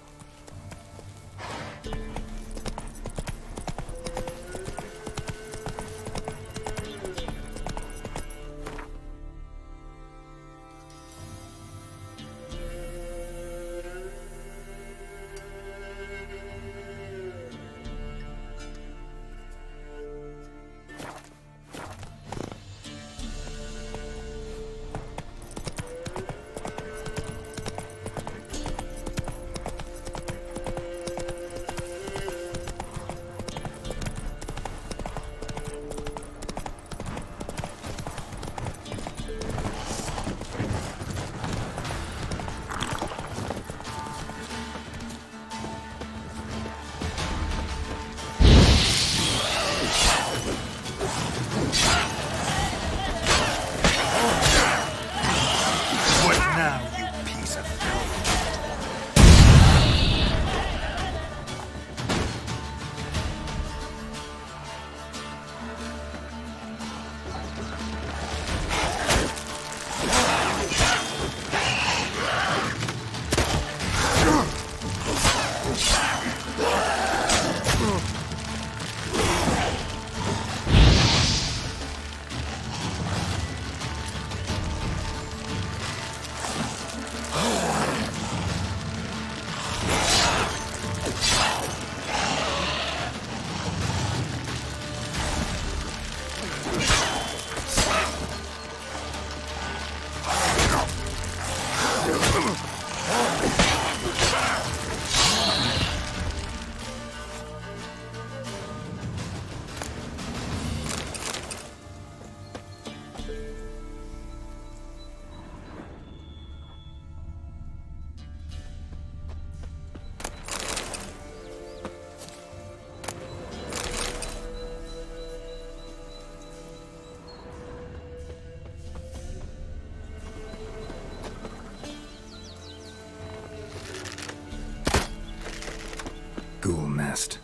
Ghoul nest.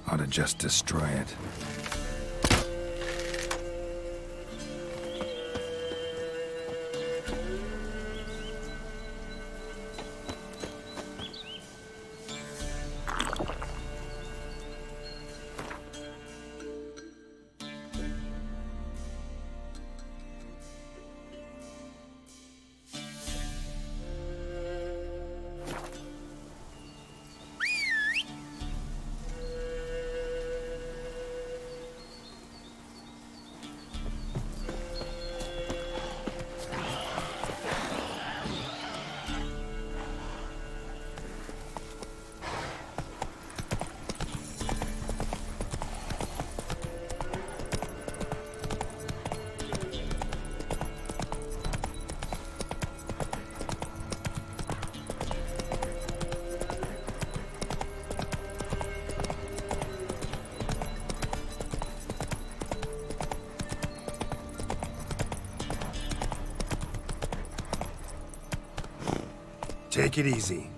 Ought to just destroy it. Take it easy.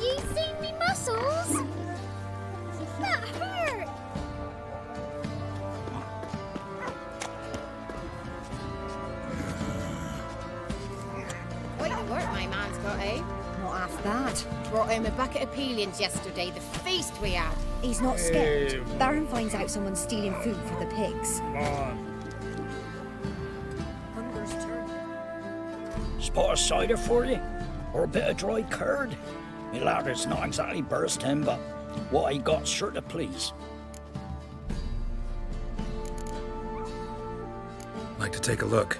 You seen me muscles? That hurt! Quite the work my man's got, eh? Not half bad. Brought home a bucket of peelings yesterday, the feast we had. He's not scared. Baron finds out someone's stealing food for the pigs. Hunger's turn. pot of cider for you? Or a bit of dry curd? My larder's not exactly bursting, but what I got's sure to please. Like to take a look.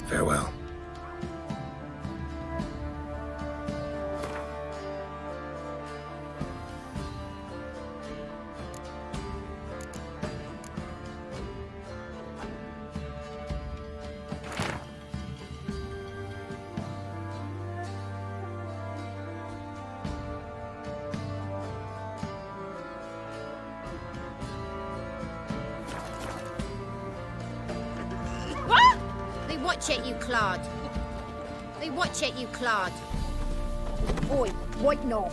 Farewell. They watch it, you clod. They watch it, you clod. Oi, what no?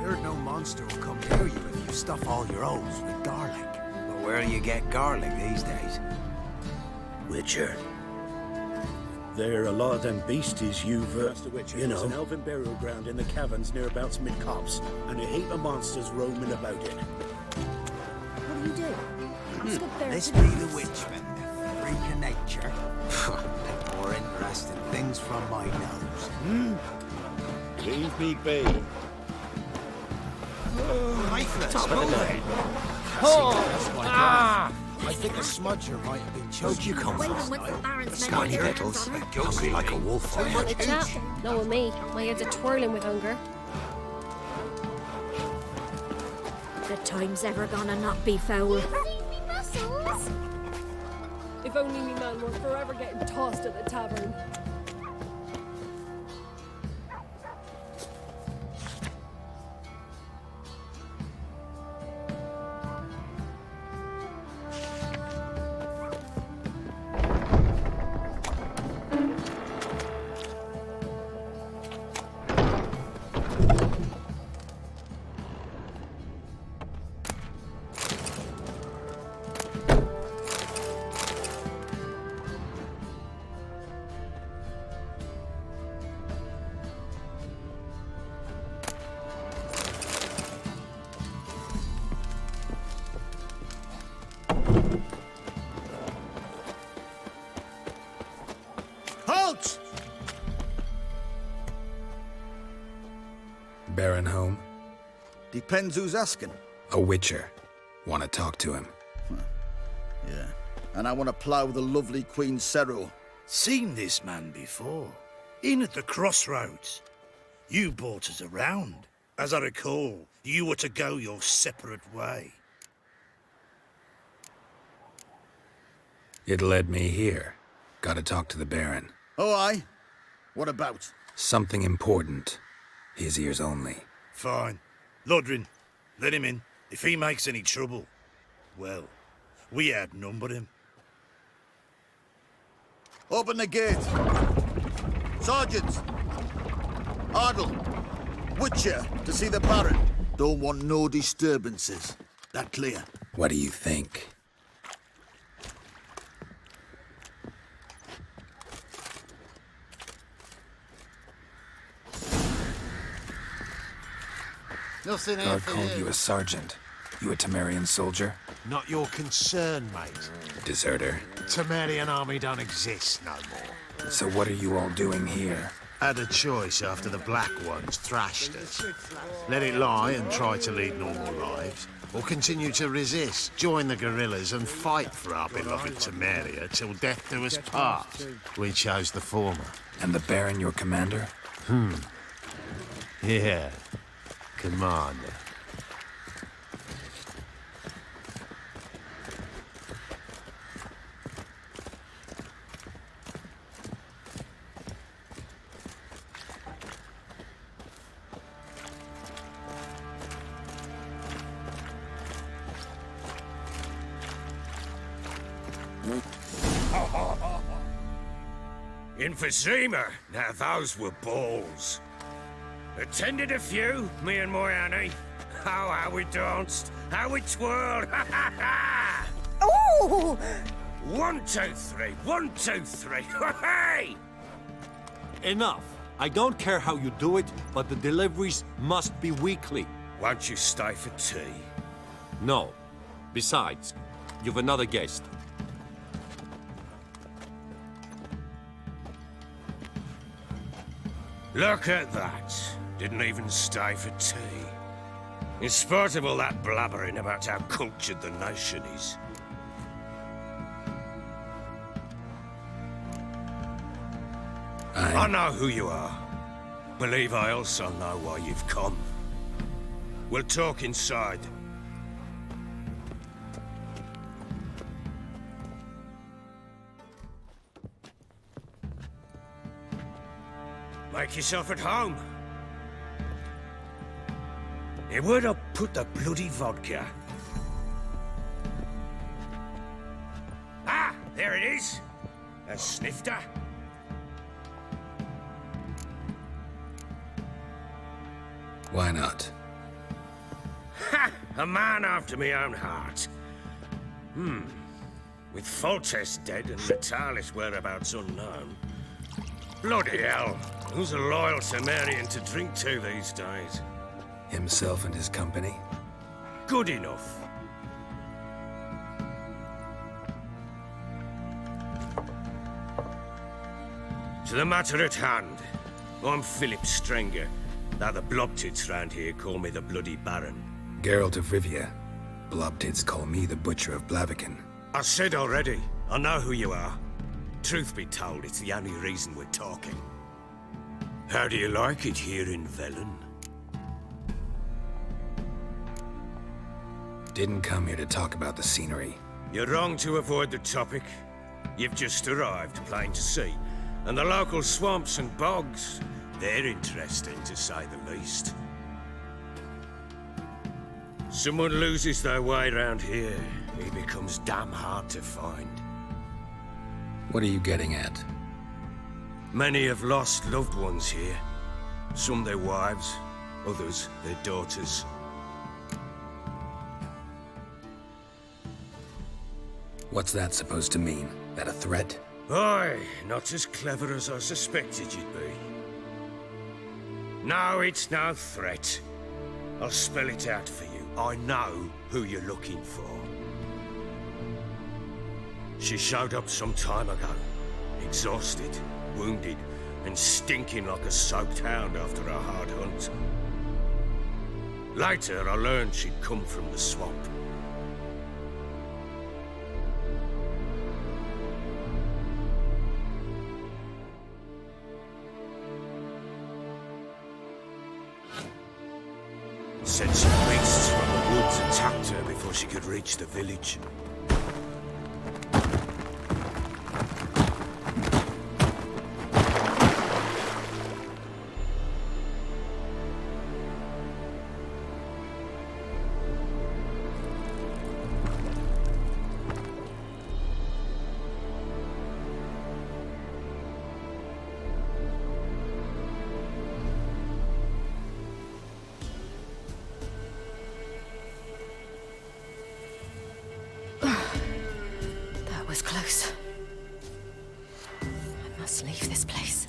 Heard no monster will come near you if you stuff all your O's with garlic. But where do you get garlic these days? Witcher. There are a lot of them beasties you've, you know. There's an elven burial ground in the caverns nearabouts mid-copse, and a heap of monsters roaming about it. What do you do? Ask a bear This to be do the this. witchman, the freak of nature. More interesting things from my nose. Leave me be. Lifeless. Top of the day. I think a smudger might have been choking. You come Waiting with the Baron's Scotty Nettles, hungry like a wolf. Want a chat? Not with me. My head's a twirling with hunger. The time's ever gonna not be foul. If only me man were forever getting tossed at the tavern. Halt! Baron home? Depends who's asking. A witcher. Want to talk to him. Yeah. And I want to plough the lovely Queen Cero. Seen this man before. In at the crossroads. You brought us around. As I recall, you were to go your separate way. It led me here. Gotta talk to the Baron. Oh, aye? What about? Something important. His ears only. Fine. Lodrin, let him in. If he makes any trouble, well, we outnumber him. Open the gate. Sergeants! Ardle! Witcher to see the Baron. Don't want no disturbances. That clear? What do you think? Nothing here Guard for called you a sergeant. You a Temerian soldier? Not your concern, mate. Deserter. Temerian army don't exist no more. So what are you all doing here? Had a choice after the Black Ones thrashed us. Let it lie and try to lead normal lives, or continue to resist, join the guerrillas and fight for our beloved Temeria till death do us part. We chose the former. And the Baron your commander? Yeah. Commander. In Vizima, now those were balls. Attended a few, me and my Annie. Oh, how we danced! How we twirled! Ha ha ha! Oh! 1, 2, 3. 1, 2, 3. Hey! Enough. I don't care how you do it, but the deliveries must be weekly. Won't you stay for tea? No. Besides, you've another guest. Look at that. Didn't even stay for tea. In spite of all that blabbering about how cultured the nation is. I know who you are. Believe I also know why you've come. We'll talk inside. Make yourself at home. Hey, where'd I put the bloody vodka? Ah, there it is. A snifter. Why not? Ha! A man after my own heart. With Foltest dead and Natalis' whereabouts unknown. Bloody hell. Who's a loyal Cimmerian to drink to these days? Himself and his company? Good enough. To the matter at hand. I'm Philip Strenger. Now the Blobtits round here call me the Bloody Baron. Geralt of Rivia. Blobtits call me the Butcher of Blaviken. I said already, I know who you are. Truth be told, it's the only reason we're talking. How do you like it here in Velen? Didn't come here to talk about the scenery. You're wrong to avoid the topic. You've just arrived, plain to see. And the local swamps and bogs, they're interesting to say the least. Someone loses their way around here, he becomes damn hard to find. What are you getting at? Many have lost loved ones here. Some their wives, others their daughters. What's that supposed to mean? That a threat? Aye, not as clever as I suspected you'd be. No, it's no threat. I'll spell it out for you. I know who you're looking for. She showed up some time ago. Exhausted, wounded, and stinking like a soaked hound after a hard hunt. Later, I learned she'd come from the swamp. Said some beasts from the woods attacked her before she could reach the village. That was close. I must leave this place.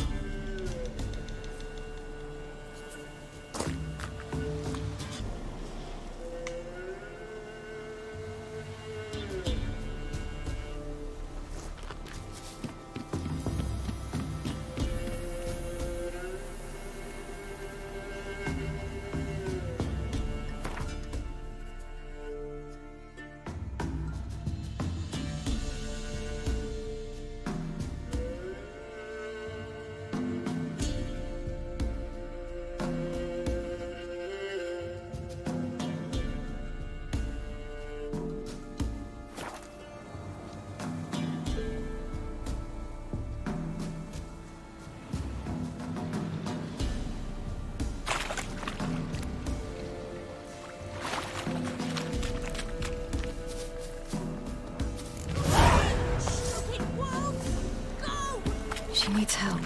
She needs help.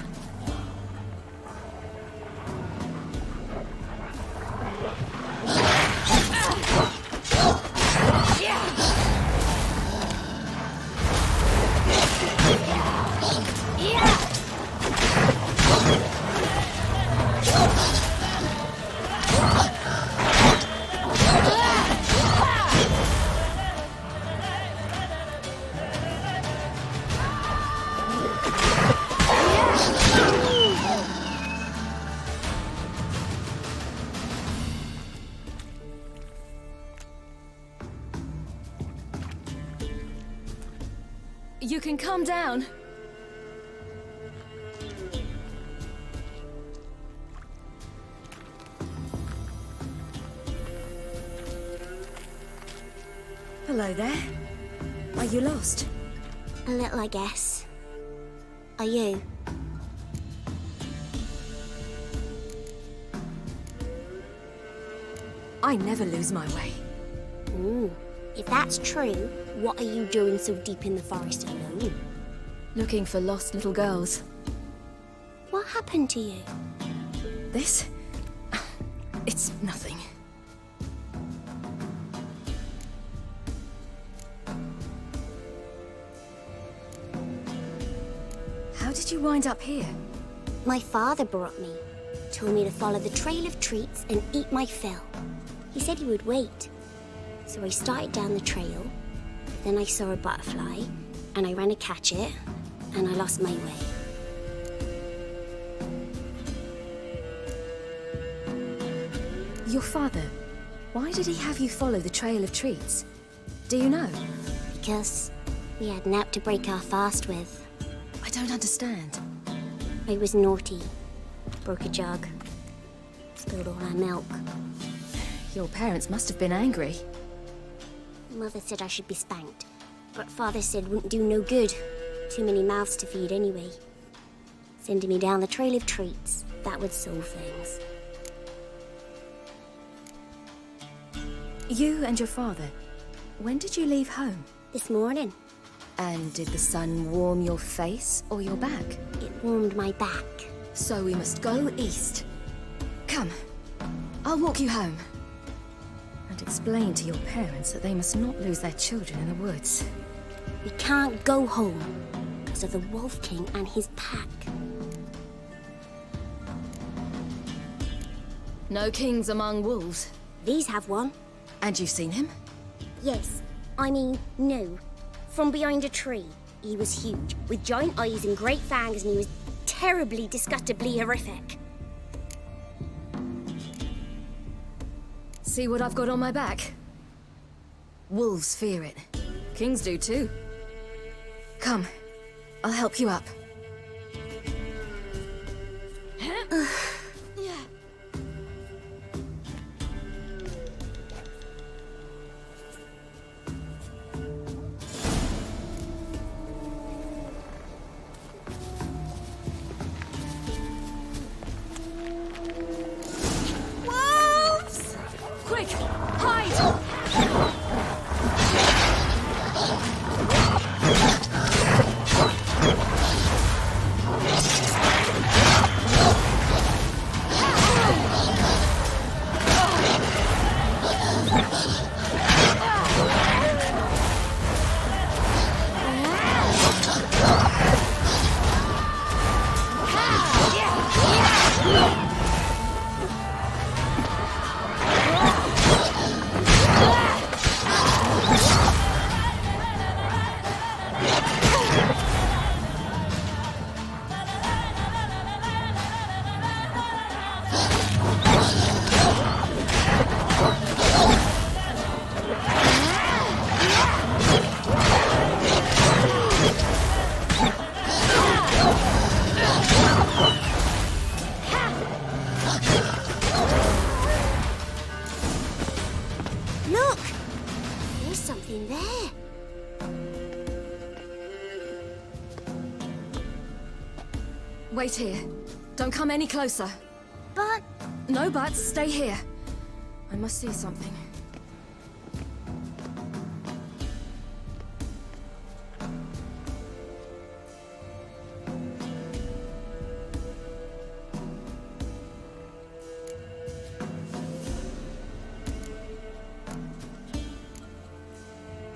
You can calm down. Hello there. Are you lost? A little, I guess. Are you? I never lose my way. Ooh. If that's true, what are you doing so deep in the forest alone? Looking for lost little girls. What happened to you? This? It's nothing. How did you wind up here? My father brought me. Told me to follow the trail of treats and eat my fill. He said he would wait. So I started down the trail, then I saw a butterfly, and I ran to catch it, and I lost my way. Your father, why did he have you follow the trail of treats? Do you know? Because we had naught to break our fast with. I don't understand. I was naughty. Broke a jug. Spilled all our milk. Your parents must have been angry. Mother said I should be spanked, but Father said wouldn't do no good. Too many mouths to feed anyway. Sending me down the trail of treats, that would solve things. You and your father, when did you leave home? This morning. And did the sun warm your face or your back? It warmed my back. So we must go east. Come, I'll walk you home. And explain to your parents that they must not lose their children in the woods. We can't go home because of the Wolf King and his pack. No kings among wolves. These have one. And you've seen him? Yes. I mean, no. From behind a tree. He was huge, with giant eyes and great fangs, and he was terribly, disgustingly horrific. See what I've got on my back? Wolves fear it. Kings do too. Come, I'll help you up. Wolves! Quick, hide! Look! There's something there. Wait here. Don't come any closer. But... No buts. Stay here. I must see something.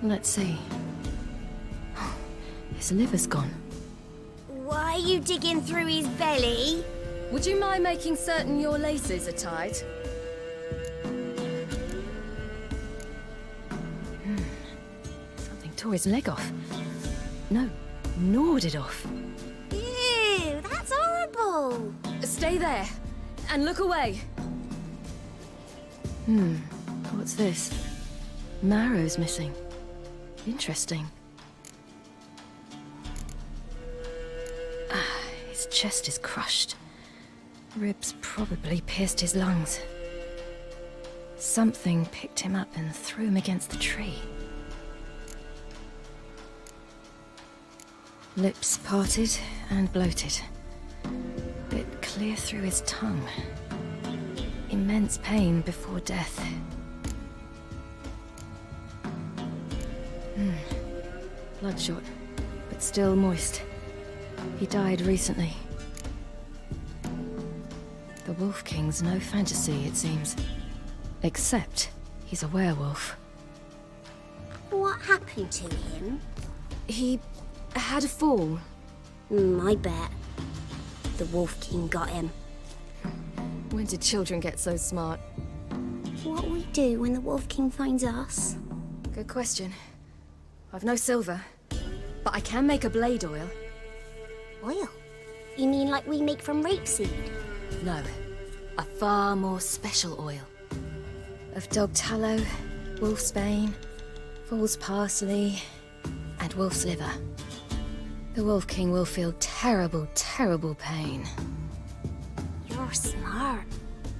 Let's see. His liver's gone. Why are you digging through his belly? Would you mind making certain your laces are tied? Something tore his leg off. No, gnawed it off. Ew, that's horrible. Stay there, and look away. What's this? Marrow's missing. Interesting. His chest is crushed. Ribs probably pierced his lungs. Something picked him up and threw him against the tree. Lips parted and bloated. Bit clear through his tongue. Immense pain before death. Bloodshot, but still moist. He died recently. The Wolf King's no fantasy, it seems. Except he's a werewolf. What happened to him? He had a fall. I bet. The Wolf King got him. When did children get so smart? What'll we do when the Wolf King finds us? Good question. I've no silver, but I can make a blade oil. Oil? You mean like we make from rapeseed? No, a far more special oil. Of dog tallow, wolf's bane, fool's parsley, and wolf's liver. The Wolf King will feel terrible, terrible pain. You're smart.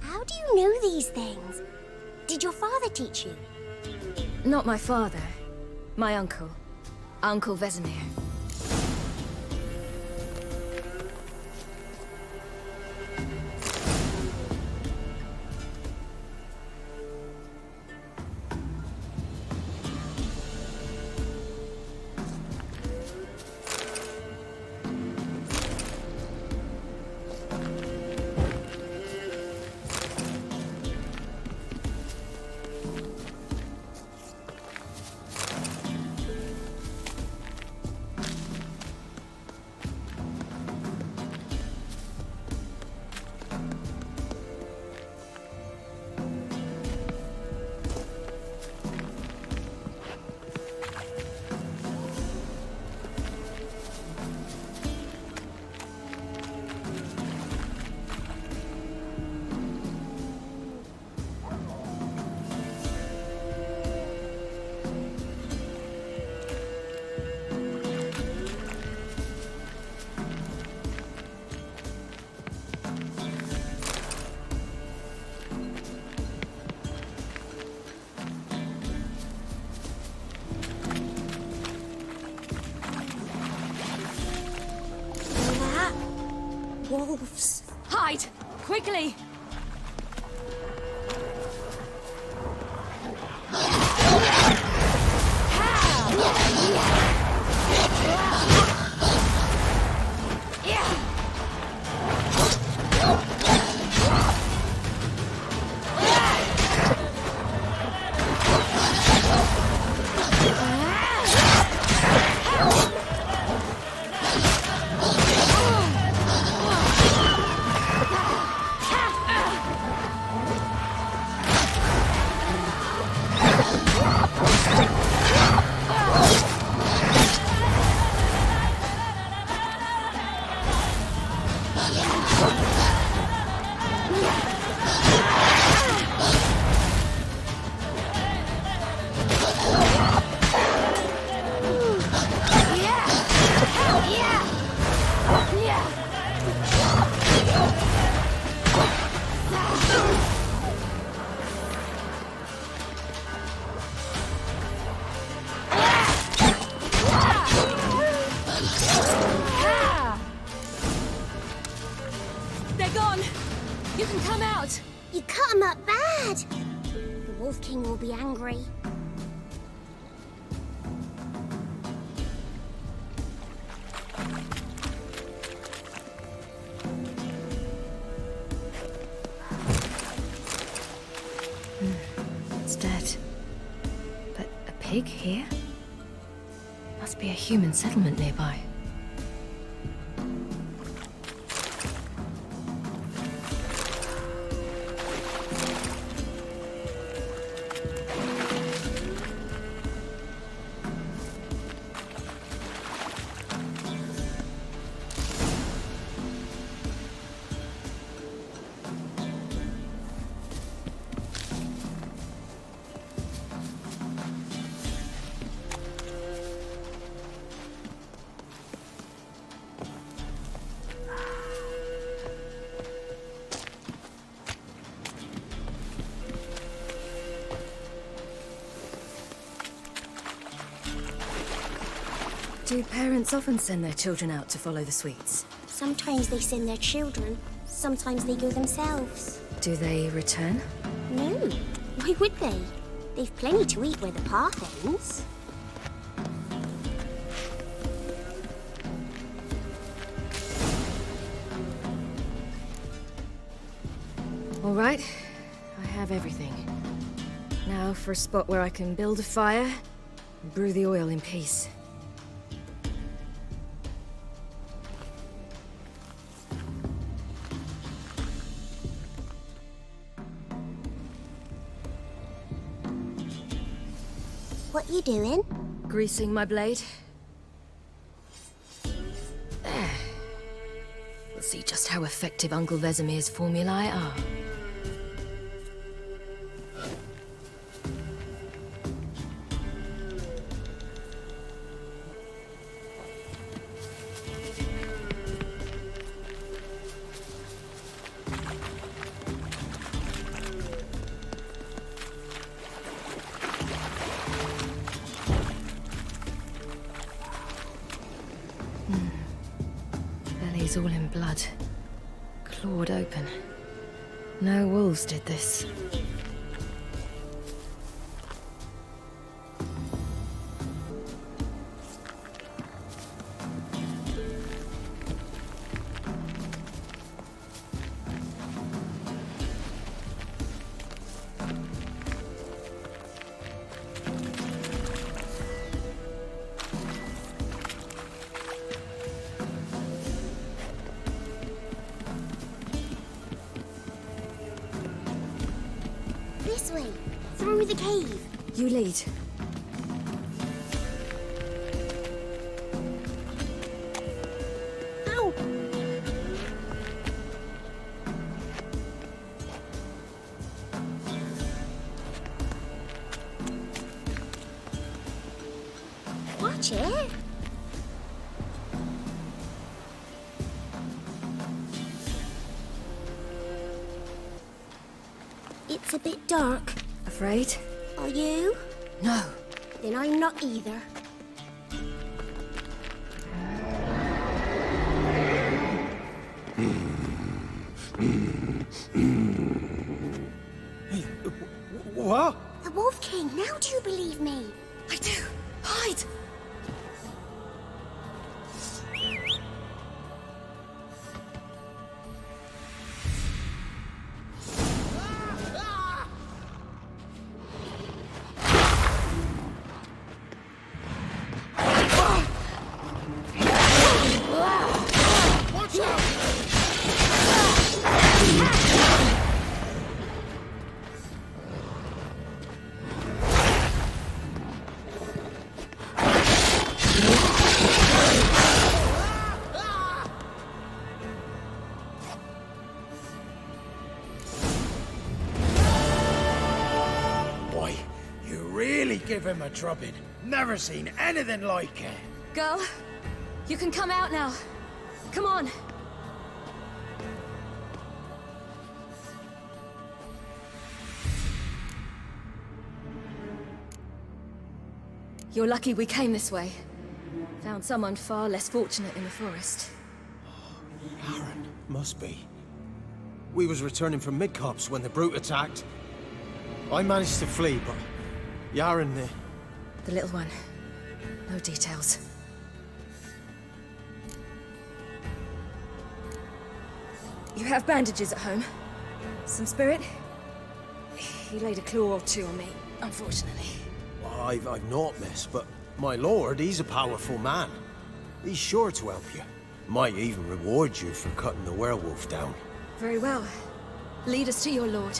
How do you know these things? Did your father teach you? Not my father. My uncle. Uncle Vesemir. Wolves. Hide! Quickly! They're gone! You can come out! You cut him up bad! The Wolf King will be angry. It's dead. But a pig here? Must be a human settlement nearby. Do parents often send their children out to follow the sweets? Sometimes they send their children, sometimes they go themselves. Do they return? No, why would they? They've plenty to eat where the path ends. All right, I have everything. Now for a spot where I can build a fire and brew the oil in peace. What you doing? Greasing my blade. There. We'll see just how effective Uncle Vesemir's formulae are. Belly's all in blood. Clawed open. No wolves did this. This way, through the cave. You lead. Ow! Watch it. It's a bit dark. Afraid? Are you? No. Then I'm not either. What? The Wolf King, now do you believe me? I do. Hide! Boy, you really give him a drubbing. Never seen anything like it. Girl, you can come out now. Come on. You're lucky we came this way. Found someone far less fortunate in the forest. Aaron, must be. We was returning from Midcops when the brute attacked. I managed to flee, but Yaren, The little one. No details. You have bandages at home? Some spirit? He laid a claw or two on me, unfortunately. I've not, miss, but my lord, he's a powerful man. He's sure to help you. Might even reward you for cutting the werewolf down. Very well. Lead us to your lord.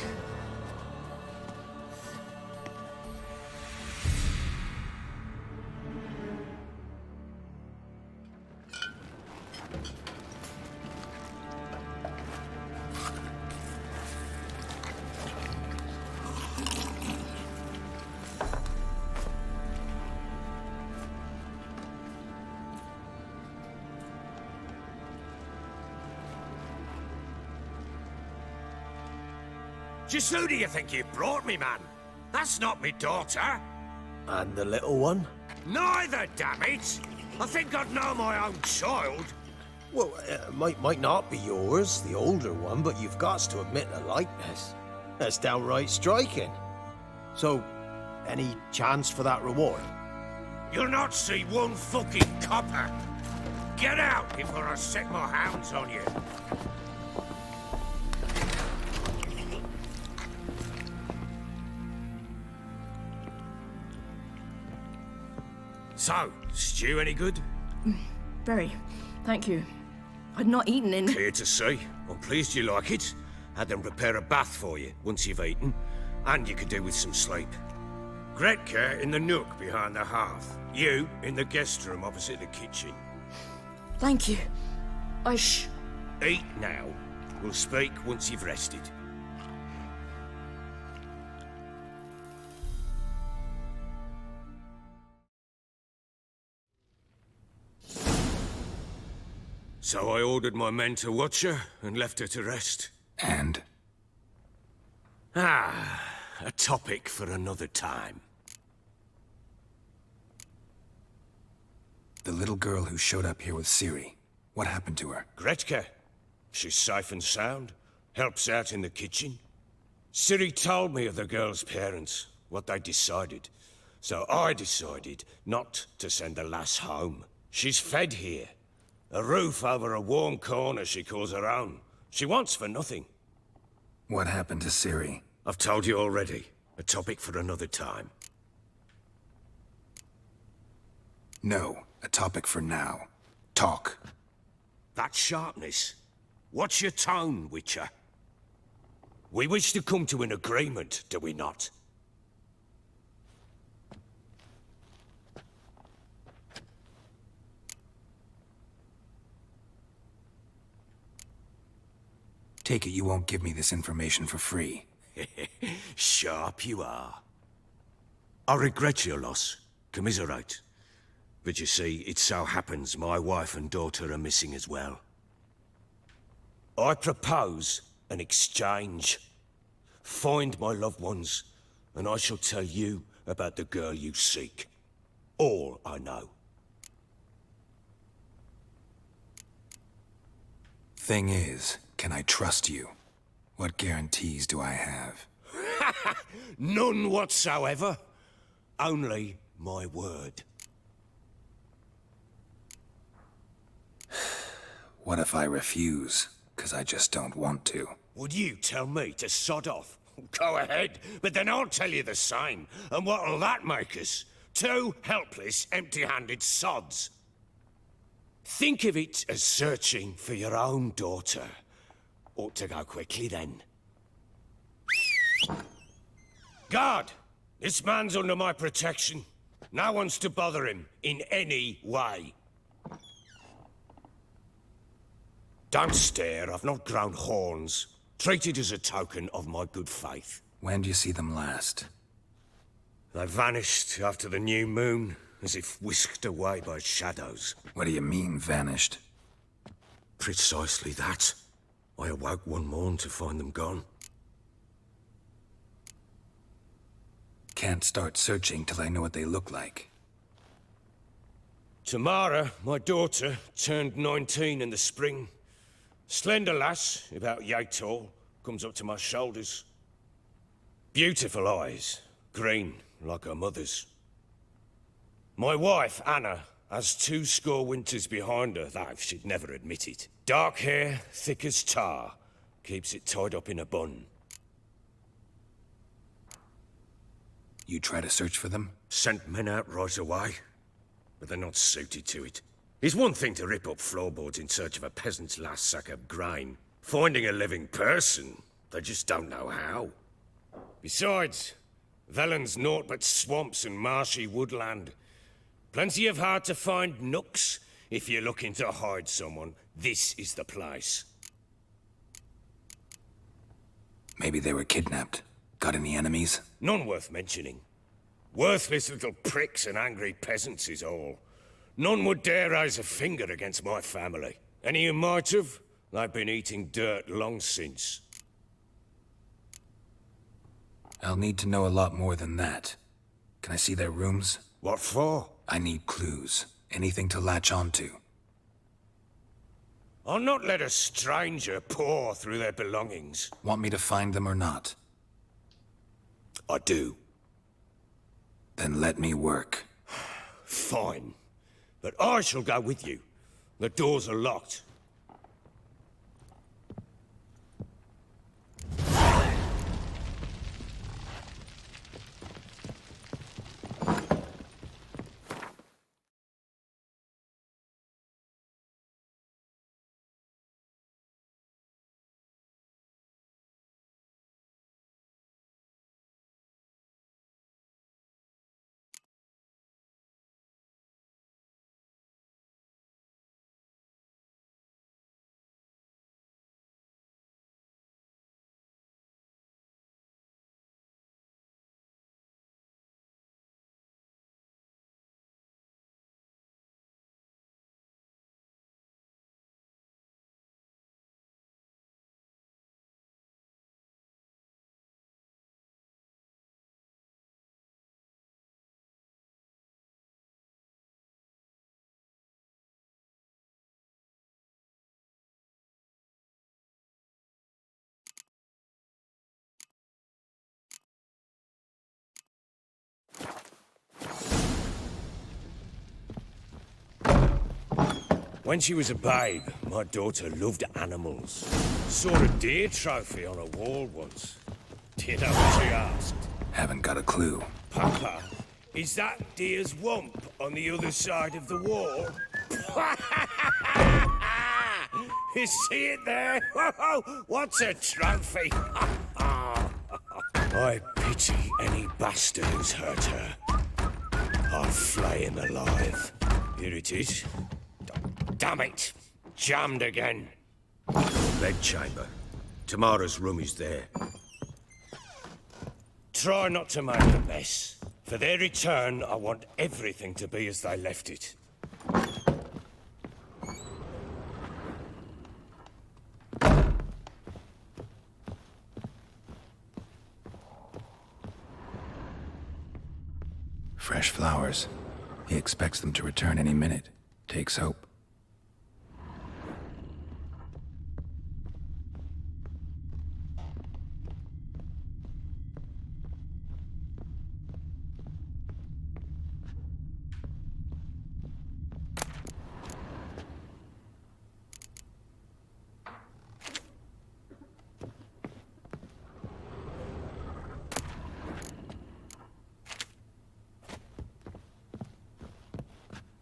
Just who do you think you brought me, man? That's not me daughter. And the little one? Neither, damn it! I think I'd know my own child. Well, might not be yours, the older one, but you've got to admit the likeness. That's downright striking. So, any chance for that reward? You'll not see one fucking copper. Get out before I set my hounds on you. So, stew any good? Very. Thank you. I'd not eaten in... Clear to see. I'm pleased you like it. Had them prepare a bath for you once you've eaten, and you could do with some sleep. Gretka in the nook behind the hearth. You in the guest room opposite the kitchen. Thank you. Eat now. We'll speak once you've rested. So I ordered my men to watch her and left her to rest. And? A topic for another time. The little girl who showed up here with Ciri. What happened to her? Gretka. She's safe and sound. Helps out in the kitchen. Ciri told me of the girl's parents, what they decided. So I decided not to send the lass home. She's fed here. A roof over a warm corner she calls her own. She wants for nothing. What happened to Ciri? I've told you already. A topic for another time. No, a topic for now. Talk. That sharpness. What's your tone, Witcher? We wish to come to an agreement, do we not? Take it you won't give me this information for free. Sharp you are. I regret your loss. Commiserate. But you see, it so happens my wife and daughter are missing as well. I propose an exchange. Find my loved ones, and I shall tell you about the girl you seek. All I know. Thing is, can I trust you? What guarantees do I have? None whatsoever. Only my word. What if I refuse? 'Cause I just don't want to. Would you tell me to sod off? Go ahead, but then I'll tell you the same. And what'll that make us? Two helpless, empty-handed sods. Think of it as searching for your own daughter. Ought to go quickly, then. Guard! This man's under my protection. No one's to bother him in any way. Don't stare, I've not grown horns. Treat it as a token of my good faith. When do you see them last? They vanished after the new moon, as if whisked away by shadows. What do you mean, vanished? Precisely that. I awoke one morn to find them gone. Can't start searching till I know what they look like. Tamara, my daughter, turned 19 in the spring. Slender lass, about yay tall, comes up to my shoulders. Beautiful eyes, green like her mother's. My wife, Anna, has 20 winters behind her, though she'd never admit it. Dark hair, thick as tar, keeps it tied up in a bun. You try to search for them? Sent men out right away, but they're not suited to it. It's one thing to rip up floorboards in search of a peasant's last sack of grain. Finding a living person, they just don't know how. Besides, Velen's naught but swamps and marshy woodland. Plenty of hard-to-find nooks. If you're looking to hide someone, this is the place. Maybe they were kidnapped. Got any enemies? None worth mentioning. Worthless little pricks and angry peasants is all. None would dare raise a finger against my family. Any who might have, they've been eating dirt long since. I'll need to know a lot more than that. Can I see their rooms? What for? I need clues. Anything to latch onto. I'll not let a stranger pore through their belongings. Want me to find them or not? I do. Then let me work. Fine. But I shall go with you. The doors are locked. When she was a babe, my daughter loved animals. Saw a deer trophy on a wall once. Do you know what she asked? Haven't got a clue. Papa, is that deer's wump on the other side of the wall? You see it there? What's a trophy? I pity any bastard who's hurt her. I'll flay him alive. Here it is. Damn it! Jammed again. Bedchamber. Tamara's room is there. Try not to make a mess. For their return, I want everything to be as they left it. Fresh flowers. He expects them to return any minute. Takes hope.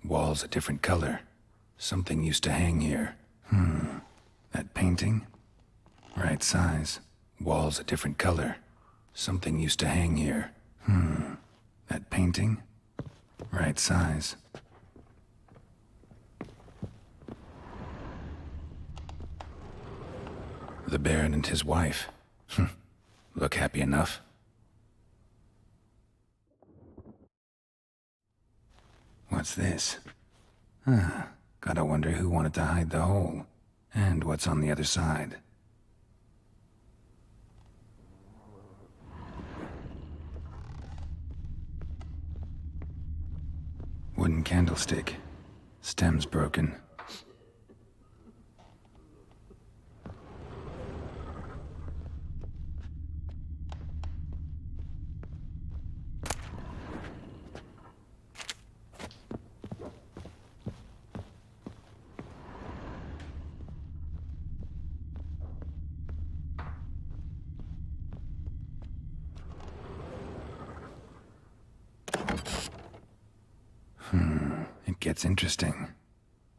Walls a different color. Something used to hang here. That painting? Right size. Walls a different color. Something used to hang here. That painting? Right size. The Baron and his wife. Look happy enough. What's this? Gotta wonder who wanted to hide the hole. And what's on the other side. Wooden candlestick. Stem's broken. It gets interesting.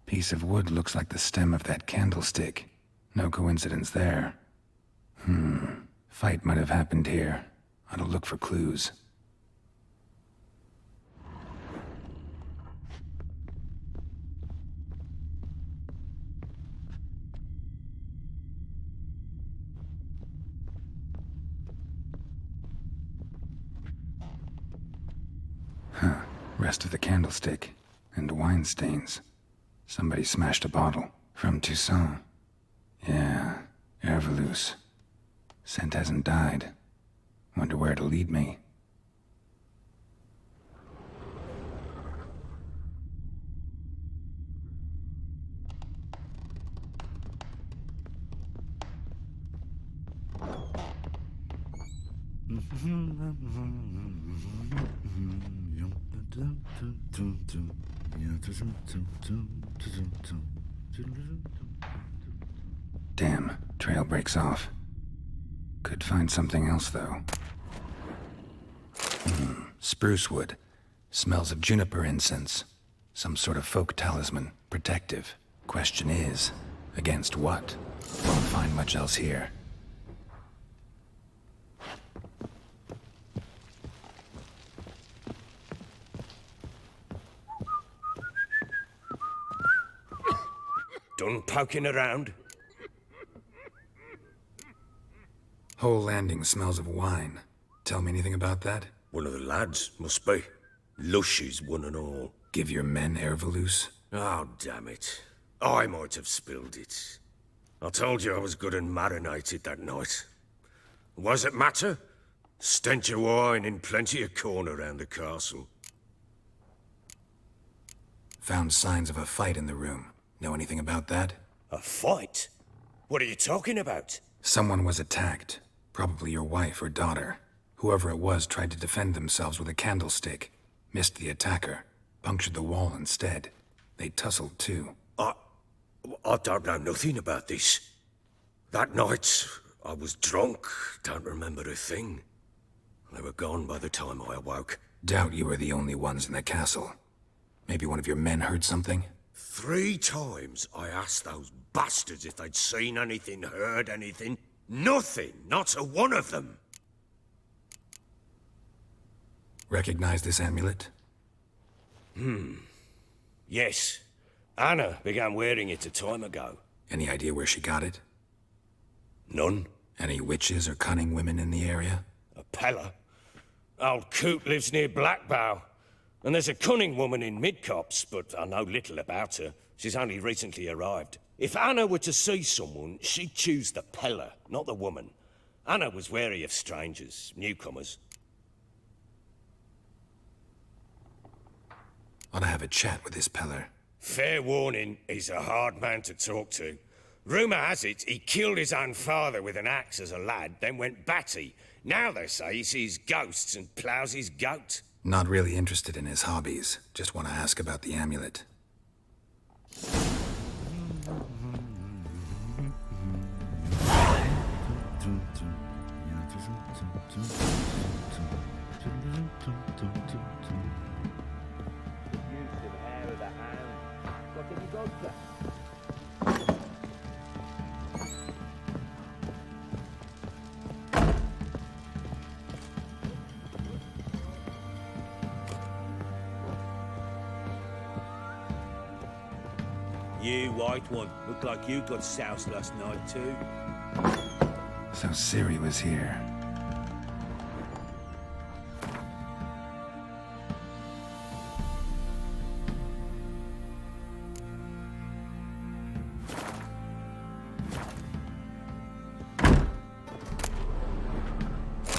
Piece of wood looks like the stem of that candlestick. No coincidence there. Fight might have happened here. Ought to look for clues. Rest of the candlestick. And wine stains. Somebody smashed a bottle. From Toussaint. Yeah, Herveloos. Scent hasn't died. Wonder where it'll lead me. Damn, trail breaks off. Could find something else, though. Spruce wood. Smells of juniper incense. Some sort of folk talisman. Protective. Question is, against what? Won't find much else here. Done poking around? Whole landing smells of wine. Tell me anything about that? One of the lads, must be. Lushes, one and all. Give your men Ervalus? Oh, damn it. I might have spilled it. I told you I was good and marinated that night. What does it matter? Stench of wine in plenty of corn around the castle. Found signs of a fight in the room. Know anything about that? A fight? What are you talking about? Someone was attacked. Probably your wife or daughter. Whoever it was tried to defend themselves with a candlestick. Missed the attacker. Punctured the wall instead. They tussled too. I don't know nothing about this. That night, I was drunk. Don't remember a thing. They were gone by the time I awoke. Doubt you were the only ones in the castle. Maybe one of your men heard something? 3 times I asked those bastards if they'd seen anything, heard anything. Nothing, not a one of them. Recognize this amulet? Yes. Anna began wearing it a time ago. Any idea where she got it? None. Any witches or cunning women in the area? A Pella. Old Coot lives near Blackbow. And there's a cunning woman in Midcopse, but I know little about her. She's only recently arrived. If Anna were to see someone, she'd choose the Pella, not the woman. Anna was wary of strangers, newcomers. Ought to have a chat with this Peller. Fair warning, he's a hard man to talk to. Rumour has it he killed his own father with an axe as a lad, then went batty. Now they say he sees ghosts and ploughs his goat. Not really interested in his hobbies. Just want to ask about the amulet. You, white one, look like you got soused last night too. So Ciri was here.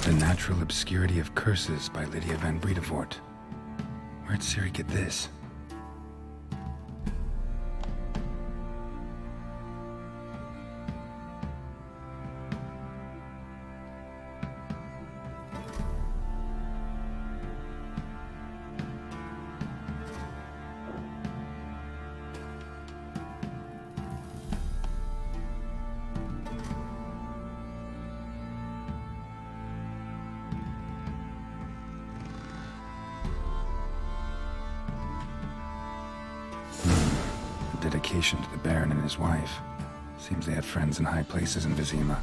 The Natural Obscurity of Curses by Lydia van Bredevoort. Where'd Ciri get this? Dedication to the Baron and his wife. Seems they had friends in high places in Vizima.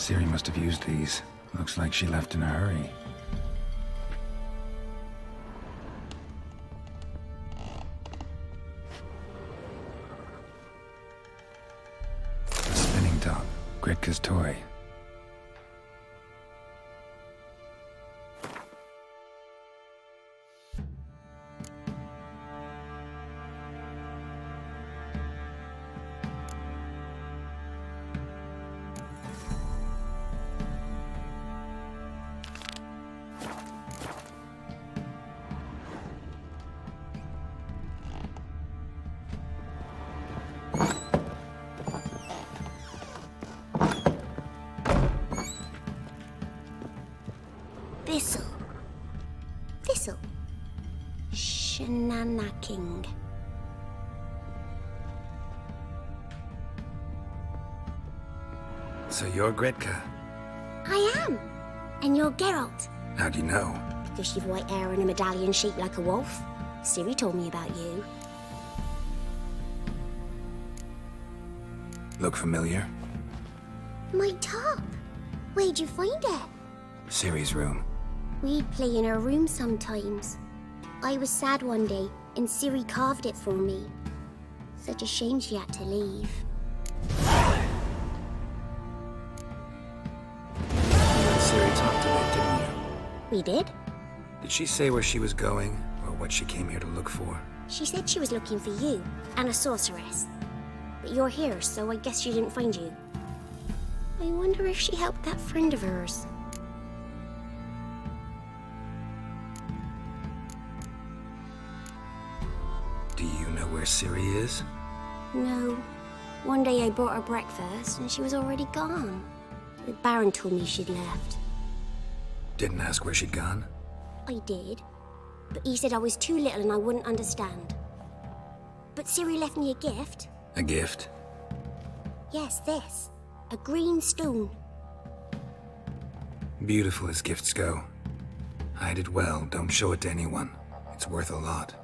Ciri must have used these. Looks like she left in a hurry. A spinning top. Gritka's toy. Thistle. Thistle. Shenanaking. So you're Gritka. I am. And you're Geralt. How do you know? Because you've white hair and a medallion shaped like a wolf. Ciri told me about you. Look familiar? My top. Where'd you find it? Ciri's room. We'd play in her room sometimes. I was sad one day, and Ciri carved it for me. Such a shame she had to leave. You and Ciri talked a bit, didn't you? We did? Did she say where she was going, or what she came here to look for? She said she was looking for you, and a sorceress. But you're here, so I guess she didn't find you. I wonder if she helped that friend of hers. Do you know where Ciri is? No. One day I brought her breakfast, and she was already gone. The Baron told me she'd left. Didn't ask where she'd gone? I did. But he said I was too little and I wouldn't understand. But Ciri left me a gift. A gift? Yes, this. A green stone. Beautiful as gifts go. Hide it well, don't show it to anyone. It's worth a lot.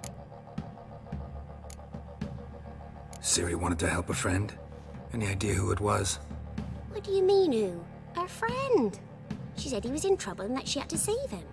Ciri wanted to help a friend? Any idea who it was? What do you mean, who? Her friend. She said he was in trouble and that she had to save him.